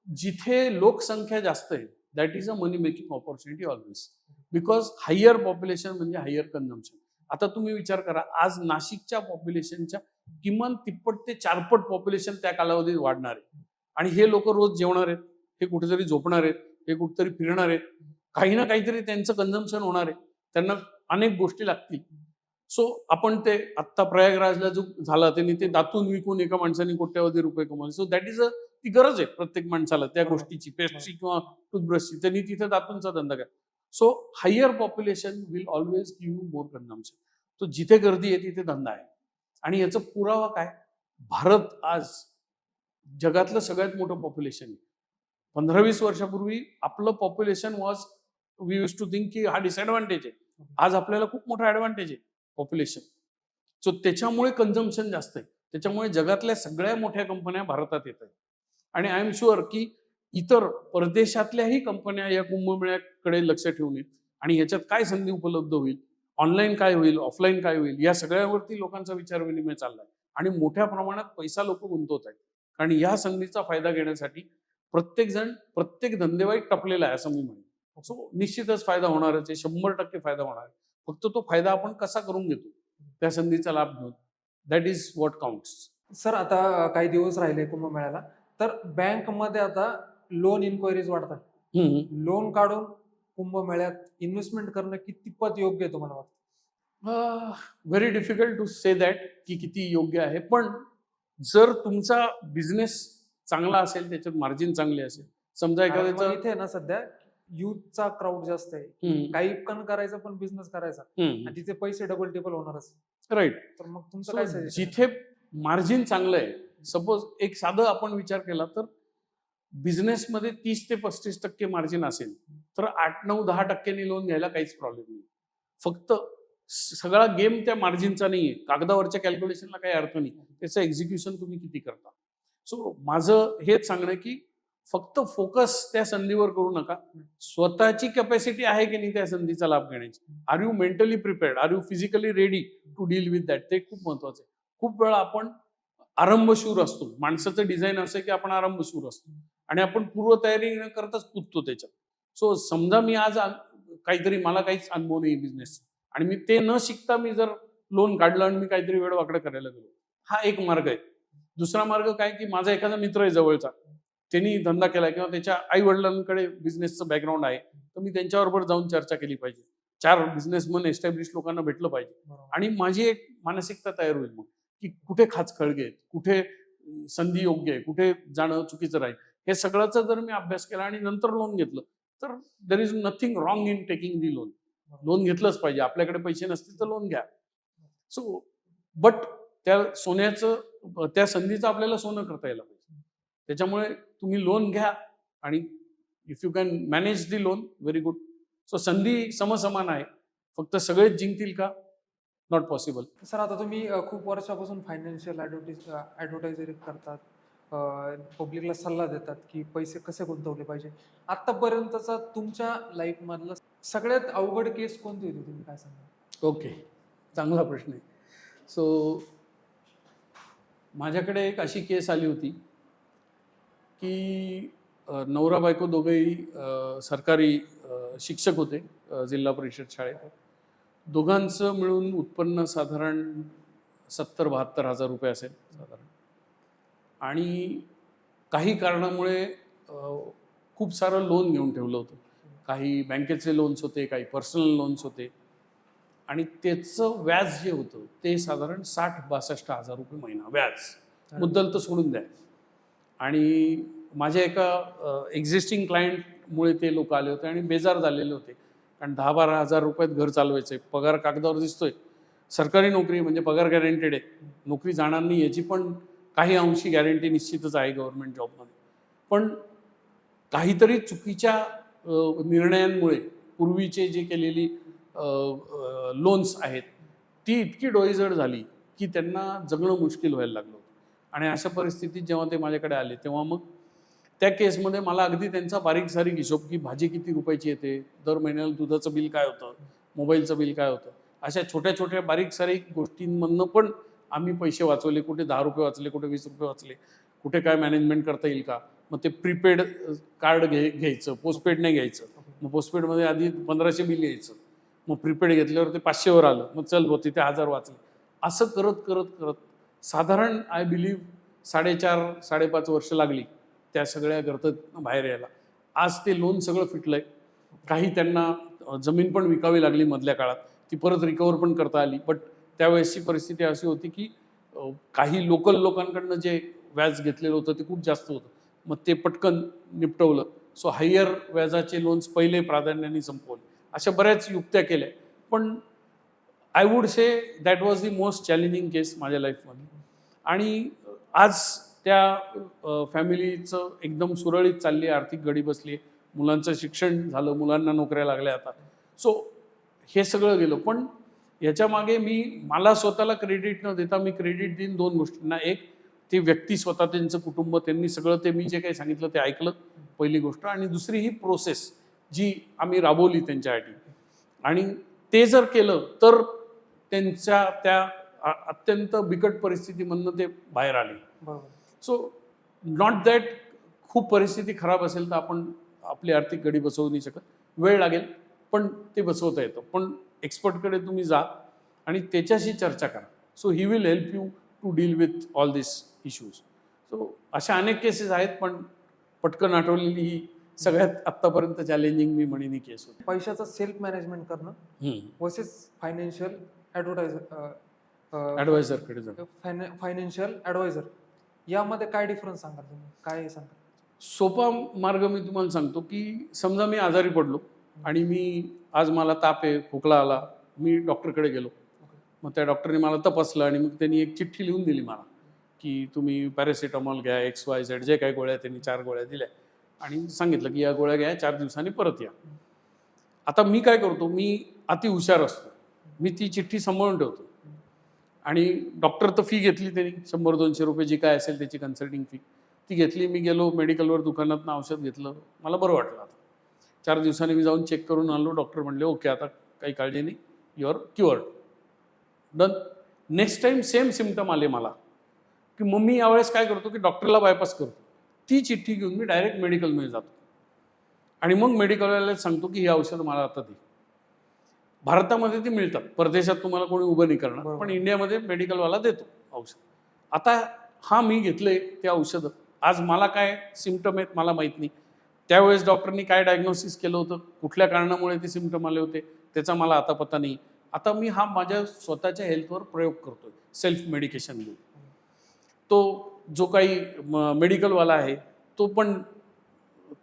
जिथे लोकसंख्या जास्त आहे that is a money making opportunity always, because higher population म्हणजे हायर कन्झम्पशन. आता तुम्ही विचार करा, आज नाशिकच्या पॉप्युलेशनच्या किमान तिप्पट ते चारपट पॉप्युलेशन त्या कालावधीत वाढणार आहे. आणि हे लोक रोज जेवणार आहेत, हे कुठेतरी झोपणार आहेत, हे कुठेतरी फिरणार आहेत, काही ना काहीतरी त्यांचं कन्झम्पशन होणार आहे, त्यांना अनेक गोष्टी लागतील. सो आपण ते आत्ता प्रयागराजला जो झाला त्यांनी ते दातून विकून एका माणसाने कोट्यावधी रुपये कमवले. सो दॅट इज ती गरज आहे प्रत्येक माणसाला त्या गोष्टीची, पेस्टची किंवा टूथब्रशची. त्यांनी तिथे दातूनचा धंदा केला. So higher population will always give you more consumption. तो जिथे गर्दी आहे तिथे धंदा आहे. आणि याचा पुरावा काय, भारत आज जगातलं सगळ्यात मोठं पॉप्युलेशन आहे. 15-20 वर्षापूर्वी आपलं population was, we use to think की हा डिसएडव्हान्टेज आहे. आज आपल्याला खूप मोठा ऍडव्हान्टेज आहे पॉप्युलेशन. सो त्याच्यामुळे कन्झम्पशन जास्त आहे. त्याच्यामुळे जगातल्या सगळ्या मोठ्या कंपन्या भारतात येत आहेत. आणि आय एम शुअर की इतर परदेशातल्याही कंपन्या या कुंभमेळ्याकडे लक्ष ठेवून येत आणि याच्यात काय संधी उपलब्ध होईल, ऑनलाईन काय होईल, ऑफलाईन काय होईल, या सगळ्यावरती लोकांचा विचार विनिमय चाललाय आणि मोठ्या प्रमाणात पैसा लोक गुंतवत आहेत. कारण या संधीचा फायदा घेण्यासाठी प्रत्येक जण प्रत्येक धंदेवाईक टपलेला आहे असं मी म्हणेन. सो निश्चितच फायदा होणारच आहे, 100% फायदा होणार आहे. फक्त तो फायदा आपण कसा करून घेतो त्या संधीचा लाभ घेऊन, that is what counts. Sir आता काही दिवस राहिले कुंभमेळ्याला, तर बँकमध्ये आता लोन इन्क्वायरीज वाढतात. लोन काढून कुंभमेळ्यात इन्व्हेस्टमेंट करणं कितपत योग्य आहे तुम्हाला वाटतं? Very difficult to say that की किती योग्य आहे. पण जर तुमचा बिझनेस चांगला असेल, त्याच्यात मार्जिन चांगली असेल, समजा कारण एखाद्याचं मग इथे ना सध्या युथचा क्राऊड जास्त आहे, काही पण करायचा पण बिझनेस करायचा आणि तिथे पैसे डबल टेबल होणारच. राईट. तर मग तुमचं काय सजेशन? जिथे मार्जिन चांगलं आहे, सपोज एक साधं आपण विचार केला तर बिझनेसमध्ये 30 ते 35% मार्जिन असेल तर 8-9-10% लोन घ्यायला काहीच प्रॉब्लेम नाही. फक्त सगळा गेम त्या मार्जिनचा नाहीये. कागदावरच्या कॅल्क्युलेशनला काही अर्थ नाही, त्याचं एक्झिक्युशन तुम्ही किती करता. सो माझं हेच सांगणं आहे की फक्त फोकस त्या संधीवर करू नका. स्वतःची कॅपॅसिटी आहे की नाही त्या संधीचा लाभ घेण्याची. Are you mentally prepared, are you physically ready to deal with that, ते खूप महत्वाचं आहे. खूप वेळा आपण आरंभशूर असतो, माणसाचं डिझाईन असं की आपण आरंभशूर असतो आणि आपण पूर्वतयारी न करताच कूदतो त्याच्यात. सो समजा मी आज काहीतरी, मला काहीच अनुभव नाही बिझनेस आणि मी ते न शिकता मी जर लोन काढलं आणि मी काहीतरी वेडवाकडं करायला गेलो, हा एक मार्ग आहे. दुसरा मार्ग काय की माझा एखादा मित्र आहे जवळचा, त्यांनी धंदा केला किंवा त्याच्या आई वडिलांकडे बिझनेसचं बॅकग्राऊंड आहे, तर मी त्यांच्याबरोबर जाऊन चर्चा केली पाहिजे. 4 बिझनेसमन एस्टॅब्लिश लोकांना भेटलं पाहिजे आणि माझी एक मानसिकता तयार होईल मग की कुठे खाचखळगे आहेत, कुठे संधी योग्य आहे, कुठे जाणं चुकीचं राहील. हे सगळ्याचा जर मी अभ्यास केला आणि नंतर लोन घेतलं तर there is nothing wrong in taking the loan. Loan घेतलंच पाहिजे. आपल्याकडे पैसे नसतील तर लोन घ्या. सो बट त्या सोन्याचं, त्या संधीचं आपल्याला सोनं करता यायला पाहिजे. त्याच्यामुळे तुम्ही लोन घ्या आणि if you can manage the loan, very good. So संधी समसमान आहे, फक्त सगळेच जिंकतील का, नॉट पॉसिबल. सर आता तुम्ही खूप वर्षापासून फायनान्शियल ॲडव्हर्टायझरी करतात, पब्लिकला सल्ला देतात की पैसे कसे गुंतवले पाहिजे. आतापर्यंतचा तुमच्या लाईफ मधला सगळ्यात अवघड केस कोणती होती, तुम्ही काय सांगा? ओके, चांगला प्रश्न आहे. सो माझ्याकडे एक अशी केस आली होती की नवरा बायको दोघेही सरकारी शिक्षक होते जिल्हा परिषद शाळेत. दोघांचं मिळून उत्पन्न साधारण 70-72 हजार रुपये असेल साधारण. आणि काही कारणामुळे खूप सारं लोन घेऊन ठेवलं होतं. काही बँकेचे लोन्स होते, काही पर्सनल लोन्स होते आणि त्याचं व्याज जे होतं ते साधारण 60-62 हजार रुपये महिना व्याज. मुद्दल तर सोडून द्या. आणि माझ्या एका एक्झिस्टिंग क्लायंटमुळे ते लोक आले होते आणि बेजार झालेले होते, कारण 10-12 हजार रुपयात घर चालवायचं आहे. पगार कागदावर दिसतोय, सरकारी नोकरी म्हणजे पगार गॅरंटेड आहे, नोकरी जाणार नाही याची पण काही अंशी गॅरंटी निश्चितच आहे गव्हर्नमेंट जॉबमध्ये. पण काहीतरी चुकीच्या निर्णयांमुळे पूर्वीचे जे केलेली लोन्स आहेत ती इतकी डोईजड झाली की त्यांना जगणं मुश्किल व्हायला लागलं होतं. आणि अशा परिस्थितीत जेव्हा ते माझ्याकडे आले तेव्हा मग त्या केसमध्ये मला अगदी त्यांचा बारीक सारीक हिशोब, की भाजी किती रुपयाची येते, दर महिन्याला दुधाचं बिल काय होतं, मोबाईलचं बिल काय होतं, अशा छोट्या छोट्या बारीक सारीक गोष्टींमधनं पण आम्ही पैसे वाचवले. कुठे 10 रुपये वाचले, कुठे 20 रुपये वाचले, कुठे काय मॅनेजमेंट करता येईल का. मग ते प्रीपेड कार्ड घ्यायचं, पोस्टपेड नाही घ्यायचं. मग पोस्टपेडमध्ये आधी 1500 बिल यायचं, मग प्रीपेड घेतल्यावर ते 500वर आलं, मग चल हो तिथे 1000 वाचले. असं करत करत करत साधारण आय बिलीव्ह 4.5 वर्ष लागली त्या सगळ्या गर्तेतनं बाहेर यायला. आज ते लोन सगळं फिटलंय. काही त्यांना जमीन पण विकावी लागली मधल्या काळात, ती परत रिकवर पण करता आली. बट त्यावेळेसची परिस्थिती अशी होती की काही लोकल लोकांकडनं जे व्याज घेतलेलं होतं ते खूप जास्त होतं, मग ते पटकन निपटवलं. सो हायर व्याजाचे लोन्स पहिले प्राधान्याने संपवले. अशा बऱ्याच युक्त्या केल्या. पण I would say that was the most challenging case माझ्या लाईफमध्ये. आणि आज त्या फॅमिलीचं एकदम सुरळीत चालली आहे, आर्थिक गडी बसली, मुलांचं शिक्षण झालं, मुलांना नोकऱ्या लागल्या आता. सो हे सगळं गेलं. पण याच्या मागे मला स्वतःला क्रेडिट न देता मी क्रेडिट देईन 2 गोष्टींना. एक, ते व्यक्ती स्वतः, त्यांचं कुटुंब, त्यांनी सगळं ते मी जे काही सांगितलं ते ऐकलं, पहिली गोष्ट. आणि दुसरी ही प्रोसेस जी आम्ही राबवली त्यांच्यासाठी, आणि ते जर केलं तर त्यांच्या त्या अत्यंत बिकट परिस्थितीमधनं ते बाहेर आले. सो नॉट दॅट खूप परिस्थिती खराब असेल तर आपण आपली आर्थिक गडी बसवू नाही शकत, वेळ लागेल, पण ते बसवता येतं. पण एक्सपर्टकडे तुम्ही जा आणि त्याच्याशी चर्चा करा. So he will help you to deal with all this issues. So अशा अनेक केसेस आहेत, पण पटकन आठवलेली ही सगळ्यात आत्तापर्यंत चॅलेंजिंग मी म्हणेन केस होती. पैशाचं सेल्फ मॅनेजमेंट करणं वर्सेस फायनान्शियल ॲडवायझरकडे जा. फायनान्शियल ॲडवायझर यामध्ये काय डिफरन्स सांगाल तुम्ही, काय सांगाल? सोपा मार्ग मी तुम्हाला सांगतो की समजा मी आजारी पडलो आणि आज मला ताप आहे, खोकला आला, मी डॉक्टरकडे गेलो. मग त्या डॉक्टरने मला तपासलं आणि मग त्यांनी एक चिठ्ठी लिहून दिली मला की तुम्ही पॅरासिटामॉल घ्या, XYZ जे काही गोळ्या, त्यांनी 4 गोळ्या दिल्या आणि सांगितलं की या गोळ्या घ्या, 4 दिवसांनी परत या. आता मी काय करतो, मी अति हुशार असतो, मी ती चिठ्ठी सांभाळून ठेवतो. आणि डॉक्टर तर फी घेतली त्यांनी 100-200 रुपये जी काय असेल त्याची कन्सल्टिंग फी, ती घेतली. मी गेलो मेडिकलवर, दुकानातनं औषध घेतलं, मला बरं वाटलं. आता 4 दिवसांनी मी जाऊन चेक करून आलो. डॉक्टर म्हणले ओके, आता काही काळजी नाही, you are cured, done. Next time same symptom आले मला, की मग मी यावेळेस काय करतो की डॉक्टरला बायपास करतो. ती चिठ्ठी घेऊन मी डायरेक्ट मेडिकलमध्ये जातो आणि मग मेडिकलवाल्याला सांगतो की ही औषधं मला आता दे. भारतामध्ये ती मिळतात, परदेशात तुम्हाला कोणी उभं नाही करणार, पण इंडियामध्ये मेडिकलवाला देतो औषध. आता मी घेतले ते औषधं, आज मला काय सिम्पटम आहेत मला माहीत नाही. त्यावेळेस डॉक्टरनी काय डायग्नोसिस केलं होतं, कुठल्या कारणामुळे ते सिम्पटम आले होते त्याचा मला आता पत्ता नाही. आता मी माझ्या स्वतःच्या हेल्थवर प्रयोग करतोय, सेल्फ मेडिकेशन घेऊन. तो जो काही मेडिकलवाला आहे तो पण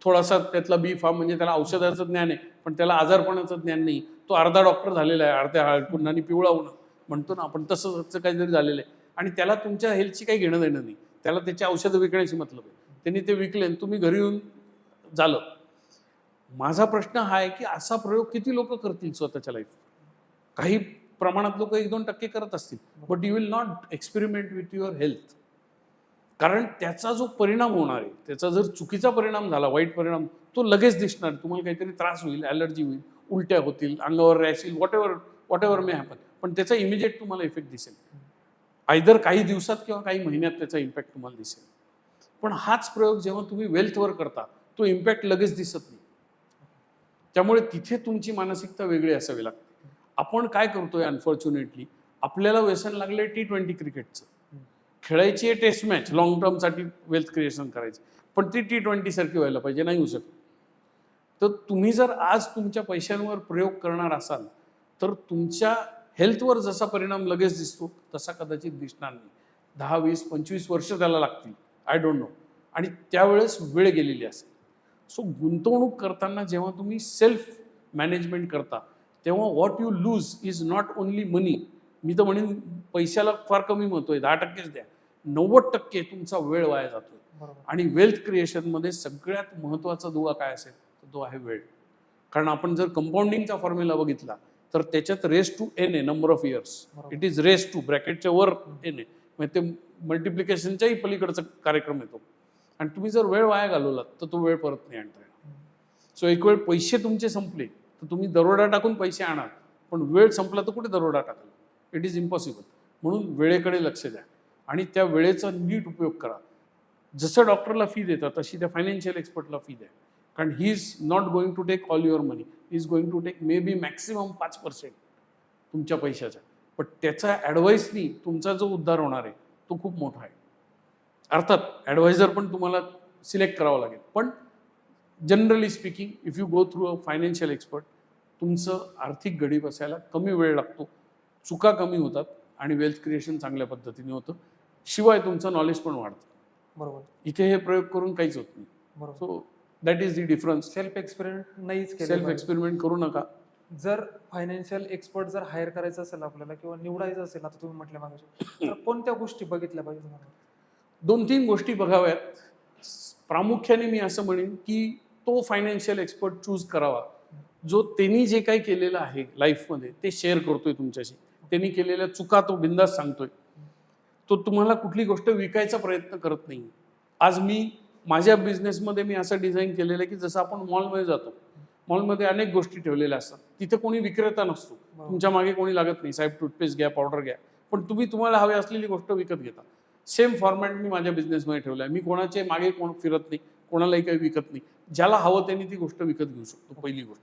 थोडासा त्यातला बी फार्म, म्हणजे त्याला औषधाचं ज्ञान आहे पण त्याला आजारपणाचं ज्ञान नाही. तो अर्धा डॉक्टर झालेला आहे, अर्ध्या हळकुंडाने पिवळा होणं म्हणतो ना आपण, तसं काहीतरी झालेलं आहे. आणि त्याला तुमच्या हेल्थची काही घेणं देणं नाही, त्याला त्याची औषधं विकण्याची मतलब आहे. त्यांनी ते विकले आणि तुम्ही घरी येऊन झालं. माझा प्रश्न हा आहे की असा प्रयोग किती लोक करतील स्वतःच्या लाईफ? काही प्रमाणात लोक 1-2% करत असतील, but you will not experiment with your health. कारण त्याचा जो परिणाम होणार आहे, त्याचा जर चुकीचा परिणाम झाला, वाईट परिणाम, तो लगेच दिसणार. तुम्हाला काहीतरी त्रास होईल, ॲलर्जी होईल, उलट्या होतील, अंगावर रॅश येईल, वॉट एव्हर मे हॅपन, पण त्याचा इमिजिएट तुम्हाला इफेक्ट दिसेल. आयदर काही दिवसात किंवा काही महिन्यात त्याचा इम्पॅक्ट तुम्हाला दिसेल. पण हाच प्रयोग जेव्हा तुम्ही वेल्थवर करता तो इम्पॅक्ट लगेच दिसत नाही. त्यामुळे तिथे तुमची मानसिकता वेगळी असावी लागते. आपण काय करतोय अनफॉर्च्युनेटली, आपल्याला व्यसन लागले T20 क्रिकेटचं. खेळायची आहे टेस्ट मॅच, लॉंग टर्मसाठी वेल्थ क्रिएशन करायची, पण ती T20 सारखी व्हायला पाहिजे, नाही होऊ शकत. तर तुम्ही जर आज तुमच्या पैशांवर प्रयोग करणार असाल तर तुमच्या हेल्थवर जसा परिणाम लगेच दिसतो तसा कदाचित दिसणार नाही. 10, 20, 25 वर्ष त्याला लागतील, आय डोंट नो. आणि त्यावेळेस वेळ गेलेली असेल. सो गुंतवणूक करताना जेव्हा तुम्ही सेल्फ मॅनेजमेंट करता तेव्हा what you lose is not only money. मी तर म्हणेन पैशाला फार कमी महत्व आहे, 10%च द्या. 90% तुमचा वेळ वाया जातोय. आणि वेल्थ क्रिएशनमध्ये सगळ्यात महत्त्वाचा दुवा काय असेल तर तो आहे वेळ. कारण आपण जर कंपाऊंडिंगचा फॉर्म्युला बघितला तर त्याच्यात रेस टू एन आहे, नंबर ऑफ इयर्स. बरोबर. इट इज रेस टू ब्रॅकेटच्या वर एन आहे, म्हणजे ते मल्टिप्लिकेशनच्याही पलीकडचा कार्यक्रम येतो. आणि तुम्ही जर वेळ वाया घालवलात तर तो वेळ परत नाही आणता येणार. सो एक वेळ पैसे तुमचे संपले तर तुम्ही दरोडा टाकून पैसे आणाल, पण वेळ संपला तर कुठे दरोडा टाकाल? It is impossible. म्हणून वेळेकडे लक्ष द्या आणि त्या वेळेचा नीट उपयोग करा. जसं डॉक्टरला फी देता तशी त्या फायनान्शियल एक्सपर्टला फी द्या, कारण he is not going to take all your money, he is going to take maybe maximum 5% तुमच्या पैशाचा. पण त्याचा ॲडवाईसनी तुमचा जो उद्धार होणार आहे तो खूप मोठा आहे. अर्थात ॲडवायझर पण तुम्हाला सिलेक्ट करावा लागेल, पण generally speaking if you go through a financial expert तुमचं आर्थिक गडी बसायला कमी वेळ लागतो, चुका कमी होतात आणि वेल्थ क्रिएशन चांगल्या पद्धतीने होतं. शिवाय तुमचं नॉलेज पण वाढतं. बरोबर. इथे हे प्रयोग करून काहीच होत नाही. बरोबर. So that is the difference. Self experiment नाहीच केलं सेल्फ पाहिजे. एक्सपेरिमेंट करू नका. जर फायनान्शियल एक्सपर्ट जर हायर करायचं असेल आपल्याला किंवा निवडायचं असेल, आता तुम्ही म्हटल्या मागे, तर कोणत्या गोष्टी बघितल्या पाहिजे तुम्हाला? 2-3 गोष्टी बघाव्यात. प्रामुख्याने मी असं म्हणेन की तो फायनान्शियल एक्सपर्ट चूज करावा जो त्यांनी जे काही केलेलं आहे लाईफमध्ये ते शेअर करतोय तुमच्याशी. त्यांनी केलेल्या चुका तो बिंदास सांगतोय. तो तुम्हाला कुठली गोष्ट विकायचा प्रयत्न करत नाही. आज मी माझ्या बिझनेसमध्ये मी असं डिझाईन केलेलं आहे की जसं आपण मॉलमध्ये जातो, मॉलमध्ये अनेक गोष्टी ठेवलेल्या असतात, तिथे कोणी विक्रेता नसतो, तुमच्या मागे कोणी लागत नाही, साहेब टूथपेस्ट घ्या, पावडर घ्या, पण तुम्हाला हवी असलेली गोष्ट विकत घेता. सेम फॉर्मॅट मी माझ्या बिझनेसमध्ये ठेवला आहे. मी कोणाचे मागे कोण फिरत नाही, कोणालाही काही विकत नाही. ज्याला हवं त्यांनी ती गोष्ट विकत घेऊ शकतो, पहिली गोष्ट.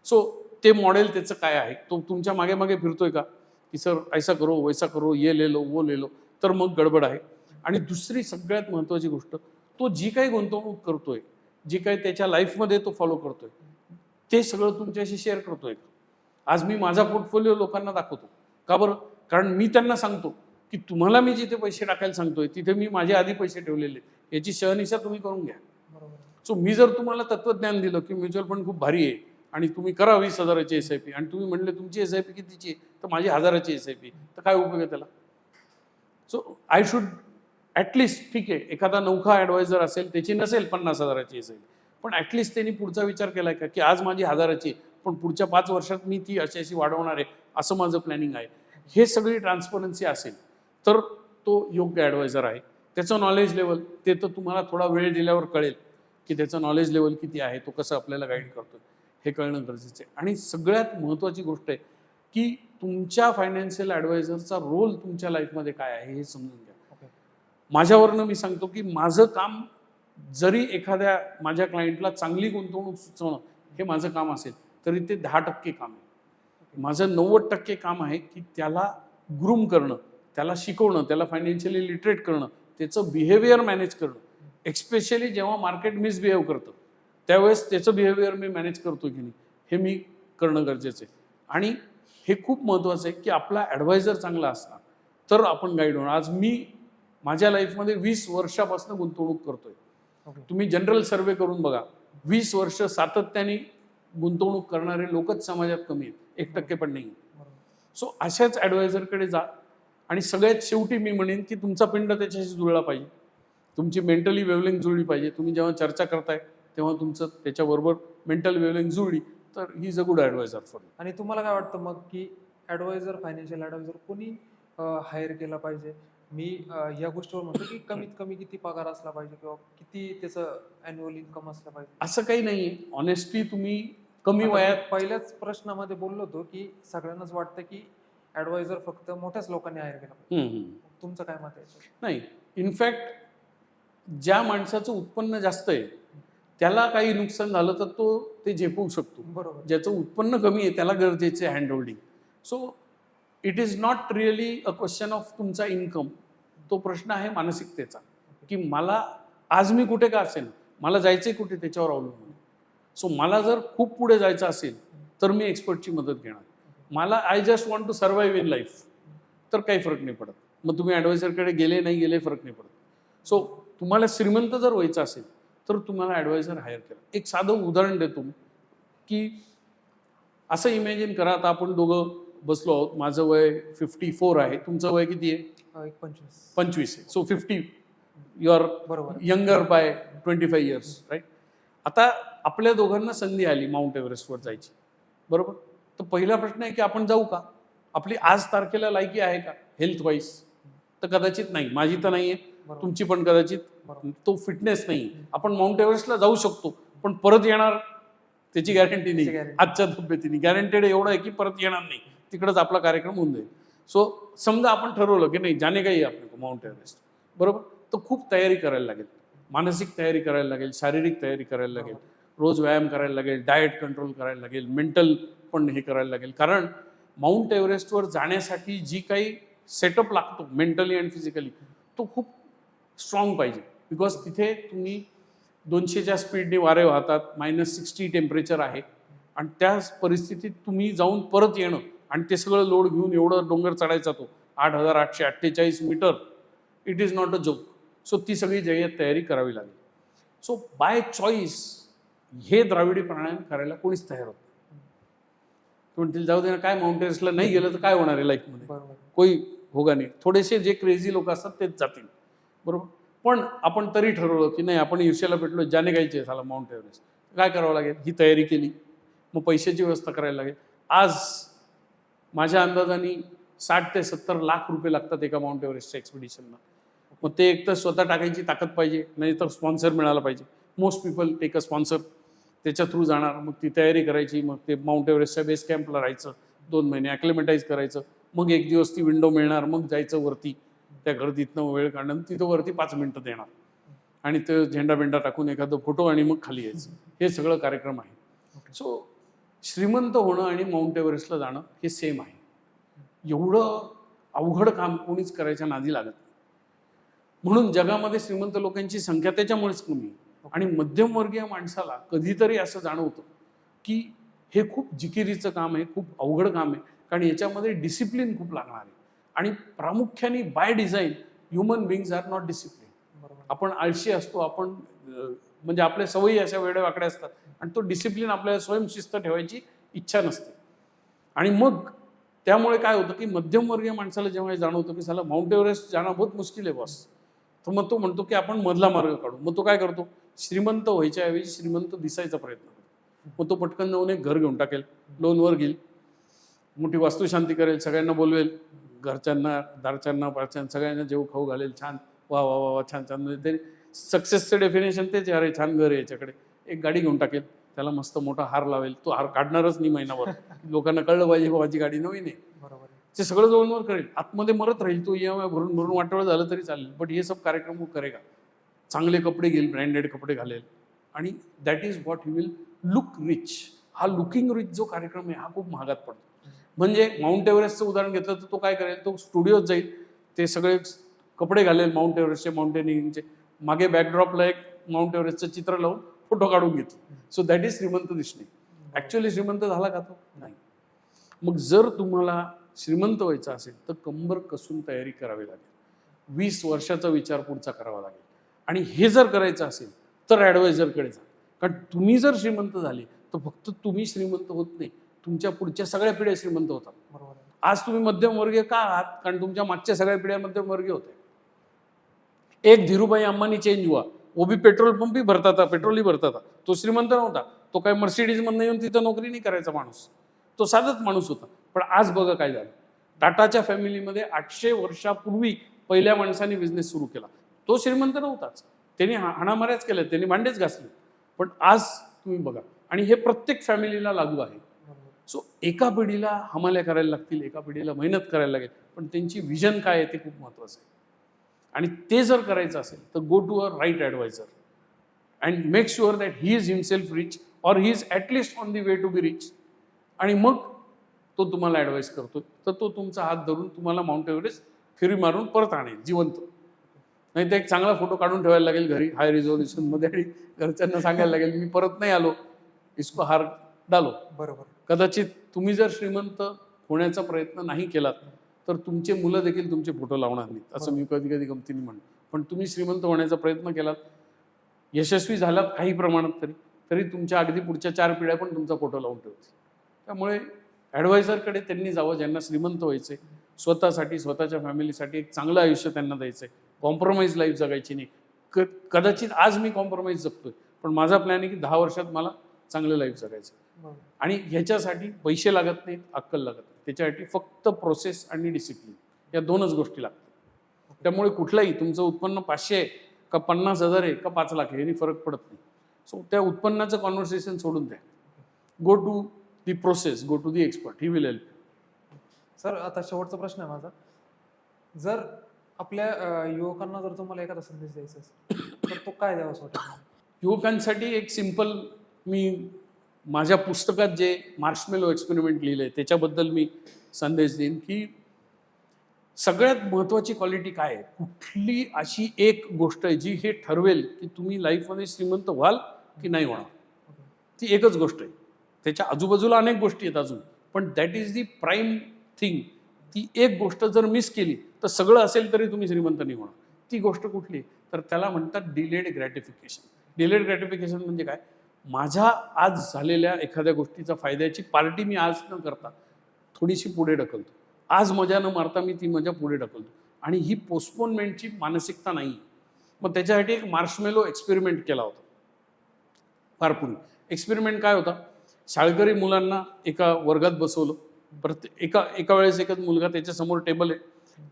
सो ते मॉडेल त्याचं काय आहे, तो तुमच्या मागे मागे फिरतोय का की सर ऐसा करो वैसा करो, ये ले लो वो ले लो, तर मग गडबड आहे. आणि दुसरी सगळ्यात महत्त्वाची गोष्ट, तो जी काही गुंतवणूक करतोय, जी काही त्याच्या लाईफमध्ये तो फॉलो करतोय, ते सगळं तुमच्याशी शेअर करतोय. आज मी माझा पोर्टफोलिओ लोकांना दाखवतो. का बरं? कारण मी त्यांना सांगतो की तुम्हाला मी जिथे पैसे टाकायला सांगतोय तिथे मी माझे आधी पैसे ठेवलेले, याची शहनिशा तुम्ही करून घ्या. सो मी जर तुम्हाला तत्वज्ञान दिलं की म्युच्युअल फंड खूप भारी आहे आणि तुम्ही करा 20,000ची SIP, आणि तुम्ही म्हणले तुमची SIP कितीची आहे, तर माझी 1,000ची SIP, तर काय उपयोग आहे त्याला? सो आय शुड ॲटलिस्ट, ठीक आहे एखादा नौखा ॲडवायझर असेल त्याची नसेल 50,000ची SIP, पण ॲटलिस्ट त्यांनी पुढचा विचार केलाय का की आज माझी 1,000ची पण पुढच्या 5 वर्षात मी ती अशी वाढवणार आहे, असं माझं प्लॅनिंग आहे. हे सगळी ट्रान्सपरन्सी असेल तर तो योग्य ॲडवायझर आहे. त्याचं नॉलेज लेवल ते तर तुम्हाला थोडा वेळ दिल्यावर कळेल की त्याचं नॉलेज लेवल किती आहे, तो कसं आपल्याला गाईड करतोय हे कळणं गरजेचं आहे. आणि सगळ्यात महत्त्वाची गोष्ट आहे की तुमच्या फायनान्शियल ॲडवायझरचा रोल तुमच्या लाईफमध्ये काय आहे हे समजून घ्या. माझ्यावरनं मी सांगतो की माझं काम जरी एखाद्या माझ्या क्लायंटला चांगली गुंतवणूक सुचवणं हे माझं काम असेल तरी ते 10% काम आहे. माझं 90% काम आहे की त्याला ग्रूम करणं, त्याला शिकवणं, त्याला फायनान्शियली लिटरेट करणं, त्याचं बिहेवियर मॅनेज करणं. एक्स्पेशली जेव्हा मार्केट मिसबिहेव करतं त्यावेळेस त्याचं बिहेवियर मी मॅनेज करतो की नाही हे मी करणं गरजेचं आहे. आणि हे खूप महत्त्वाचं आहे की आपला ॲडवायझर चांगला असला तर आपण गाईड होणार. आज मी माझ्या लाईफमध्ये 20 वर्षापासून गुंतवणूक करतोय. तुम्ही जनरल सर्वे करून बघा, 20 वर्ष सातत्याने गुंतवणूक करणारे लोकच समाजात कमी आहेत, 1% पण नाही. सो अशाच ॲडवायझरकडे जा. आणि सगळ्यात शेवटी मी म्हणेन की तुमचा पिंड त्याच्याशी जुळला पाहिजे, तुमची मेंटली वेवलिंग जुळली पाहिजे. तुम्ही जेव्हा चर्चा करताय तेव्हा तुमचं त्याच्याबरोबर मेंटल वेवलिंग जुळली तर he is a good adviser for you. आणि तुम्हाला काय वाटतं मग की ॲडवायझर, फायनान्शियल ॲडवायझर कोणी हायर केला पाहिजे? मी या गोष्टीवर म्हणतो की कमीत कमी किती पगार असला पाहिजे किंवा किती त्याचं ॲन्युअल इन्कम असलं पाहिजे? असं काही नाहीये. ऑनेस्टली तुम्ही कमी वयात, पहिल्याच प्रश्नामध्ये बोललो होतो की सगळ्यांनाच वाटतं की ॲडवायझर फक्त मोठ्याच लोकांनी हायर केला पाहिजे. तुमचं काय मत आहे? नाही, इनफॅक्ट ज्या माणसाचं उत्पन्न जास्त आहे त्याला काही नुकसान झालं तर तो ते झेपवू शकतो. बरोबर. ज्याचं उत्पन्न कमी आहे त्याला गरजेचे hand holding. So it is not really a question of तुमचा इन्कम. तो प्रश्न आहे मानसिकतेचा की मला आज मी कुठे का असेल, मला जायचंय कुठे त्याच्यावर अवलंबून. सो मला जर खूप पुढे जायचं असेल तर मी एक्सपर्टची मदत घेणार. मला I just want to survive in life तर काही फरक नाही पडत. मग तुम्ही ॲडवायझरकडे गेले नाही गेले फरक नाही पडत. सो तुम्हाला श्रीमंत जर व्हायचं असेल तर तुम्हाला ॲडवायझर हायर करा. एक साधं उदाहरण देतो की असं इमॅजिन करा, आता आपण दोघं बसलो आहोत. माझं वय 54 आहे, तुमचं वय किती आहे? 25 आहे. So 50 you are younger by 25 years, right? आता आपल्या दोघांना संधी आली माउंट एव्हरेस्टवर जायची, बरोबर? तर पहिला प्रश्न आहे की आपण जाऊ का, आपली आज तारखेला लायकी आहे का हेल्थ वाईज, तर कदाचित नाही, माझी तर नाही आहे, बरोबर. तुमची पण कदाचित बरोबर. तो फिटनेस नाही. आपण माउंट एव्हरेस्टला जाऊ शकतो, पण परत येणार त्याची गॅरंटी नाही. त्याची guarantee. आजच्या तब्येतीने गॅरंटेड एवढं आहे की परत येणार नाही, तिकडंच आपला कार्यक्रम होऊन जाईल. सो समजा आपण ठरवलं की नाही जाणे काही आपल्याला माउंट एव्हरेस्ट, बरोबर, तर खूप तयारी करायला लागेल, मानसिक तयारी करायला लागेल, शारीरिक तयारी करायला लागेल, रोज व्यायाम करायला लागेल, डाएट कंट्रोल करायला लागेल, मेंटल पण हे करायला लागेल. कारण माउंट एव्हरेस्टवर जाण्यासाठी जी काही सेटअप लागतो मेंटली अँड फिजिकली, तो खूप स्ट्रॉंग पाहिजे. बिकॉज तिथे तुम्ही 200च्या स्पीडने वारे वाहतात, -60 टेम्परेचर आहे, आणि त्या परिस्थितीत तुम्ही जाऊन परत येणं आणि ते सगळं लोड घेऊन एवढं डोंगर चढायचा तो 8,848 metre, it is not a joke. So ती सगळी जय्यत तयारी करावी लागेल. सो बाय चॉईस हे द्राविडी प्राणायाम करायला कोणीच तयार होत नाही. म्हणतील जाऊ दे ना, काय माउंट एव्हरेस्टला नाही गेलं तर काय होणार आहे लाईफमध्ये, बरोबर. कोई होगा नाही. थोडेसे जे क्रेझी लोक असतात तेच जातील, बरोबर. पण आपण तरी ठरवलं की नाही, आपण ईर्ष्याला पेटलो, जाणे गायचे झाला माउंट एव्हरेस्ट, काय करावं लागेल, ही तयारी केली, मग पैशाची व्यवस्था करायला लागेल. आज माझ्या अंदाजाने 60 ते 70 लाख रुपये लागतात एका माउंट एव्हरेस्टच्या एक्सपिडिशनला. मग ते एक तर स्वतः टाकायची ताकद पाहिजे, नाही तर स्पॉन्सर मिळाला पाहिजे. Most people take a sponsor, त्याच्या थ्रू जाणार, मग ती तयारी करायची, मग ते माउंट एव्हरेस्टच्या बेस कॅम्पला राहायचं 2 महिने, ॲक्लिमेटाईज करायचं, मग एक दिवस ती विंडो मिळणार, मग जायचं वरती, त्या गर्दीतनं वेळ काढणं, तिथं वरती 5 मिनिटं देणार आणि ते झेंडा बिंडा टाकून एखादं फोटो आणि मग खाली यायचं. हे सगळं कार्यक्रम आहे. सो श्रीमंत होणं आणि माउंट एव्हरेस्टला जाणं हे सेम आहे. एवढं अवघड काम कोणीच करायच्या नादी लागत नाही. म्हणून जगामध्ये श्रीमंत लोकांची संख्या त्याच्यामुळेच कमी आहे. आणि मध्यमवर्गीय माणसाला कधीतरी असं जाणवतं की हे खूप जिकिरीचं काम आहे, खूप अवघड काम आहे, कारण याच्यामध्ये डिसिप्लिन खूप लागणार आहे. आणि प्रामुख्याने by design human beings are not discipline. आपण आळशी असतो, आपण म्हणजे आपल्या सवयी अशा वेडेवाकड्या असतात, आणि तो डिसिप्लिन आपल्याला स्वयंशिस्त ठेवायची इच्छा नसते. आणि मग त्यामुळे काय होतं की मध्यमवर्गीय माणसाला जेव्हा हे जाणवतं की साला माउंट एव्हरेस्ट जाणं बहुत मुश्किल आहे बॉस, तर मग तो म्हणतो की आपण मधला मार्ग काढू. मग तो काय करतो, श्रीमंत व्हायच्या ऐवजी श्रीमंत दिसायचा प्रयत्न करतो. मग तो पटकन जाऊन एक घर घेऊन टाकेल, लोनवर घेईल, मोठी वास्तुशांती करेल, सगळ्यांना बोलवेल, घरच्यांना, दारच्यांना, पारच्यांना सगळ्यांना जेव खाऊ घालेल, छान वा वा वा वा छान छान. म्हणजे ते सक्सेसचं डेफिनेशन तेच, अरे छान घर आहे याच्याकडे. एक गाडी घेऊन टाकेल, त्याला मस्त मोठा हार लावेल, तो हार काढणारच नाही महिनाभर, लोकांना कळलं पाहिजे बाबाची गाडी नवीन आहे. बरोबर. ते सगळं जवळवर करेल, आतमध्ये मरत राहील तो, EMI भरून भरून वाटवळ झालं तरी चालेल, बट हे सब कार्यक्रम वो करेगा. चांगले कपडे घेईल, ब्रँडेड कपडे घालेल, आणि that is what you will look rich. हा लुकिंग रिच जो कार्यक्रम आहे हा खूप महागात पडतो. म्हणजे माउंट एव्हरेस्टचं उदाहरण घेतलं तर तो काय करेल, तो स्टुडिओत जाईल, ते सगळे कपडे घालेल माउंट एव्हरेस्टचे, माउंटेनिंगचे, मागे बॅकड्रॉपला एक माउंट एव्हरेस्टचं चित्र लावून फोटो काढून घेतो. सो दॅट इज श्रीमंत दिसणे. ॲक्च्युअली श्रीमंत झाला का तो? नाही. मग जर तुम्हाला श्रीमंत व्हायचं असेल तर कंबर कसून तयारी करावी लागेल, 20 वर्षाचा विचार पुढचा करावा लागेल. आणि हे जर करायचं असेल तर ॲडवायझरकडे जा. कारण तुम्ही जर श्रीमंत झाले तर फक्त तुम्ही श्रीमंत होत नाही, तुमच्या पुढच्या सगळ्या पिढ्या श्रीमंत होतात. बरोबर. आज तुम्ही मध्यमवर्गीय का आहात? कारण तुमच्या मागच्या सगळ्या पिढ्या मध्यमवर्गीय होत्या. एक धीरूभाई अंबानी चेंज हुआ, वो भी पेट्रोल पंप ही भरता था, पेट्रोल ही भरता था. तो श्रीमंत नव्हता, तो काही मर्सिडीजमधनं येऊन तिथं नोकरी नाही करायचा माणूस, तो साधाच माणूस होता. पण आज बघा काय झालं, टाटाच्या फॅमिलीमध्ये 800 वर्षापूर्वी पहिल्या माणसाने बिझनेस सुरू केला, तो श्रीमंत नव्हताच, त्यांनी हाणामाऱ्याच केल्या, त्यांनी भांडेच घासले. पण आज तुम्ही बघा, आणि हे प्रत्येक फॅमिलीला लागू आहे. सो एका पिढीला हमाल्या करायला लागतील, एका पिढीला मेहनत करायला लागेल, पण त्यांची विजन काय आहे ते खूप महत्त्वाचं आहे. आणि ते जर करायचं असेल तर go to a right adviser and make sure that he is himself rich or he is at least on the way to be rich. आणि मग तो तुम्हाला ॲडवाईस करतो, तर तो तुमचा हात धरून तुम्हाला माउंट एव्हरेस्ट फिरी मारून परत आणेल जिवंत. नाही तर एक चांगला फोटो काढून ठेवायला लागेल घरी हाय रिझोल्युशनमध्ये, आणि घरच्यांना सांगायला लागेल मी परत नाही आलो, इसको हार डालो. बरोबर. कदाचित तुम्ही जर श्रीमंत होण्याचा प्रयत्न नाही केलात तर तुमचे मुलं देखील तुमचे फोटो लावणार नाहीत, असं मी कधी कधी गमतीने म्हणतो. पण तुम्ही श्रीमंत होण्याचा प्रयत्न केलात, यशस्वी झालात काही प्रमाणात तरी तुमच्या अगदी पुढच्या 4 पिढ्या पण तुमचा फोटो लावून ठेवतील. त्यामुळे ॲडवायझरकडे त्यांनी जावं ज्यांना श्रीमंत व्हायचं आहे, स्वतःसाठी, स्वतःच्या फॅमिलीसाठी एक चांगलं आयुष्य त्यांना द्यायचं आहे, कॉम्प्रोमाइज लाईफ जगायची नाही. कदाचित आज मी कॉम्प्रोमाइज जगतोय, पण माझा प्लॅन आहे की 10 वर्षात मला चांगलं लाईफ जगायचं. बरोबर. आणि ह्याच्यासाठी पैसे लागत नाहीत, अक्कल लागत नाही. त्याच्यासाठी फक्त प्रोसेस आणि डिसिप्लिन या दोनच गोष्टी लागतात. त्यामुळे कुठलाही तुमचं उत्पन्न 500 आहे का 50,000 आहे का 5 लाख आहे याने फरक पडत नाही. सो त्या उत्पन्नाचं कॉन्व्हर्सेशन सोडून द्या. Go to the process, go to the expert, he will help. Sir आता शेवटचा प्रश्न आहे माझा. जर आपल्या युवकांना जर तुम्हाला एखादा संदेश द्यायचा असेल तर तो काय द्यावा असं वाटतं? युवकांसाठी एक सिंपल, मी माझ्या पुस्तकात जे मार्शमेलो एक्सपेरिमेंट लिहिलं आहे त्याच्याबद्दल मी संदेश देईन की सगळ्यात महत्त्वाची क्वालिटी काय आहे, कुठली अशी एक गोष्ट आहे जी हे ठरवेल की तुम्ही लाईफमध्ये श्रीमंत व्हाल की नाही होणार. ती एकच गोष्ट आहे. त्याच्या आजूबाजूला अनेक गोष्टी आहेत अजून, पण that is the prime thing. ती एक गोष्ट जर मिस केली तर सगळं असेल तरी तुम्ही श्रीमंत नाही होणार. ती गोष्ट कुठली तर त्याला म्हणतात डिलेड ग्रॅटिफिकेशन. डिलेड ग्रॅटिफिकेशन म्हणजे काय, माझ्या आज झालेल्या एखाद्या गोष्टीचा फायद्याची पार्टी मी आज न करता थोडीशी पुढे ढकलतो. आज मजा न मारता मी ती मजा पुढे ढकलतो. आणि ही पोस्टपोनमेंटची मानसिकता नाही. मग त्याच्यासाठी एक मार्शमेलो एक्सपेरिमेंट केला होता फार पूर्वी. एक्सपेरिमेंट काय होता, शाळकरी मुलांना एका वर्गात बसवलं. एका वेळेस एकच मुलगा, त्याच्यासमोर टेबल आहे,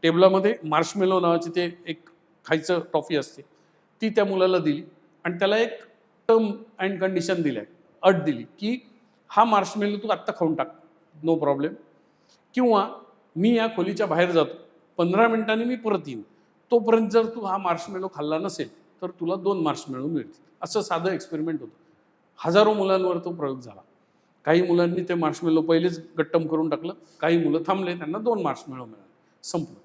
टेबलामध्ये मार्शमेलो नावाची ते एक खायचं टॉफी असते, ती त्या मुलाला दिली आणि त्याला एक टर्म अँड कंडिशन दिल्या, अट दिली की हा मार्शमेलो तू आत्ता खाऊन टाक, नो प्रॉब्लेम, किंवा मी या खोलीच्या बाहेर जातो, 15 मिनिटांनी मी परत येईन, तोपर्यंत जर तू हा मार्शमेलो खाल्ला नसेल तर तुला 2 मार्शमेलो मिळतील. असं साधं एक्सपेरिमेंट होतं. हजारो मुलांवर तो प्रयोग झाला. काही मुलांनी ते मार्शमेलो पहिलेच गट्टम करून टाकलं, काही मुलं थांबले, त्यांना 2 मार्शमेलो मिळाले, संपलं.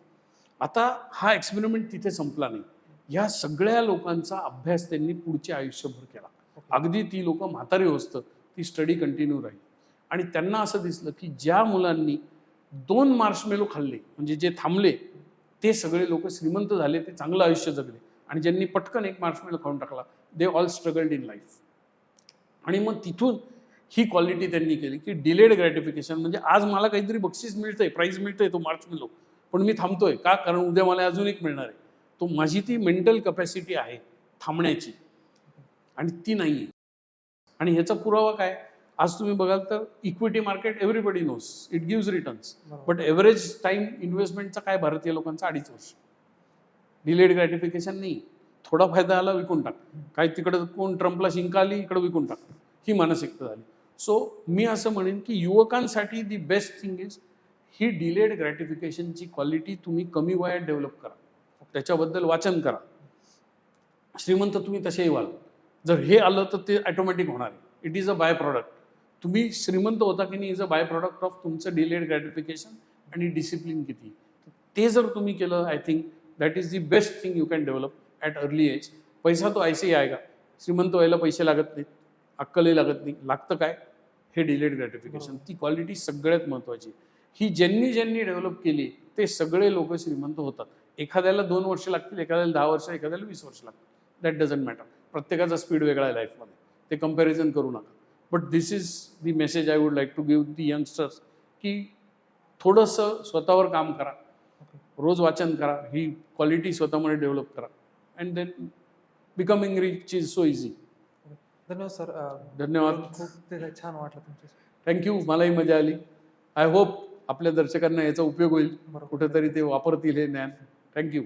आता हा एक्सपेरिमेंट तिथे संपला नाही. ह्या सगळ्या लोकांचा अभ्यास त्यांनी पुढच्या आयुष्यभर केला. अगदी ती लोक म्हातारी होतं ती स्टडी कंटिन्यू राहील. आणि त्यांना असं दिसलं की ज्या मुलांनी 2 मार्शमेलो खाल्ले, म्हणजे जे थांबले, ते सगळे लोक श्रीमंत झाले, ते चांगलं आयुष्य जगले. आणि ज्यांनी पटकन 1 मार्शमेलो खाऊन टाकला, they all struggled in life. आणि मग तिथून ही क्वालिटी त्यांनी केली की डिलेड ग्रॅटिफिकेशन, म्हणजे आज मला काहीतरी बक्षीस मिळतंय, प्राईज मिळतंय, तो मार्शमेलो, पण मी थांबतोय का, कारण उद्या मला अजून एक मिळणार आहे. तो माझी ती मेंटल कपॅसिटी आहे थांबण्याची, आणि ती नाही आहे. आणि ह्याचा पुरावा काय, आज तुम्ही बघाल तर equity market everybody knows it gives returns, but average time इन्व्हेस्टमेंटचा काय भारतीय लोकांचा 2.5 वर्ष. डिलेड ग्रॅटिफिकेशन नाही, थोडा फायदा आला विकून टाक, काय तिकडं कोण ट्रम्पला शिंका आली इकडं विकून टाक, ही मानसिकता झाली. सो मी असं म्हणेन की युवकांसाठी दी बेस्ट थिंग इज ही डिलेड ग्रॅटिफिकेशनची क्वालिटी तुम्ही कमी वयात डेव्हलप करा, त्याच्याबद्दल वाचन करा. श्रीमंत तुम्ही तसेही व्हाल. जर हे आलं तर ते ऑटोमॅटिक होणार आहे. It is a by product. तुम्ही श्रीमंत होता की नाही is a by product of तुमचं डिलेड ग्रॅटिफिकेशन आणि डिसिप्लिन किती. ते जर तुम्ही केलं, I think that is the best thing you can develop at early age. पैसा तो ऐसे ही आएगा. श्रीमंत व्हायला पैसे लागत नाहीत, अक्कलही लागत नाही. लागतं काय, हे डिलेड ग्रॅटिफिकेशन. ती क्वालिटी सगळ्यात महत्त्वाची. ही ज्यांनी डेव्हलप केली ते सगळे लोक श्रीमंत होतात. एखाद्याला 2 वर्ष लागतील, एखाद्याला 10 वर्ष, एखाद्याला 20 वर्ष लागतील. That doesn't matter. प्रत्येकाचा स्पीड वेगळा आहे लाईफमध्ये, ते कंपॅरिझन करू नका. But this is the message I would like to give the youngsters की थोडंसं स्वतःवर काम करा, रोज वाचन करा, ही क्वालिटी स्वतःमध्ये डेव्हलप करा, and then becoming rich is so easy. धन्यवाद सर. धन्यवाद. खूप छान वाटलं तुमच्याशी. थँक्यू, मलाही मजा आली. आय होप आपल्या दर्शकांना याचा उपयोग होईल, कुठेतरी ते वापरतील हे ज्ञान. थँक्यू.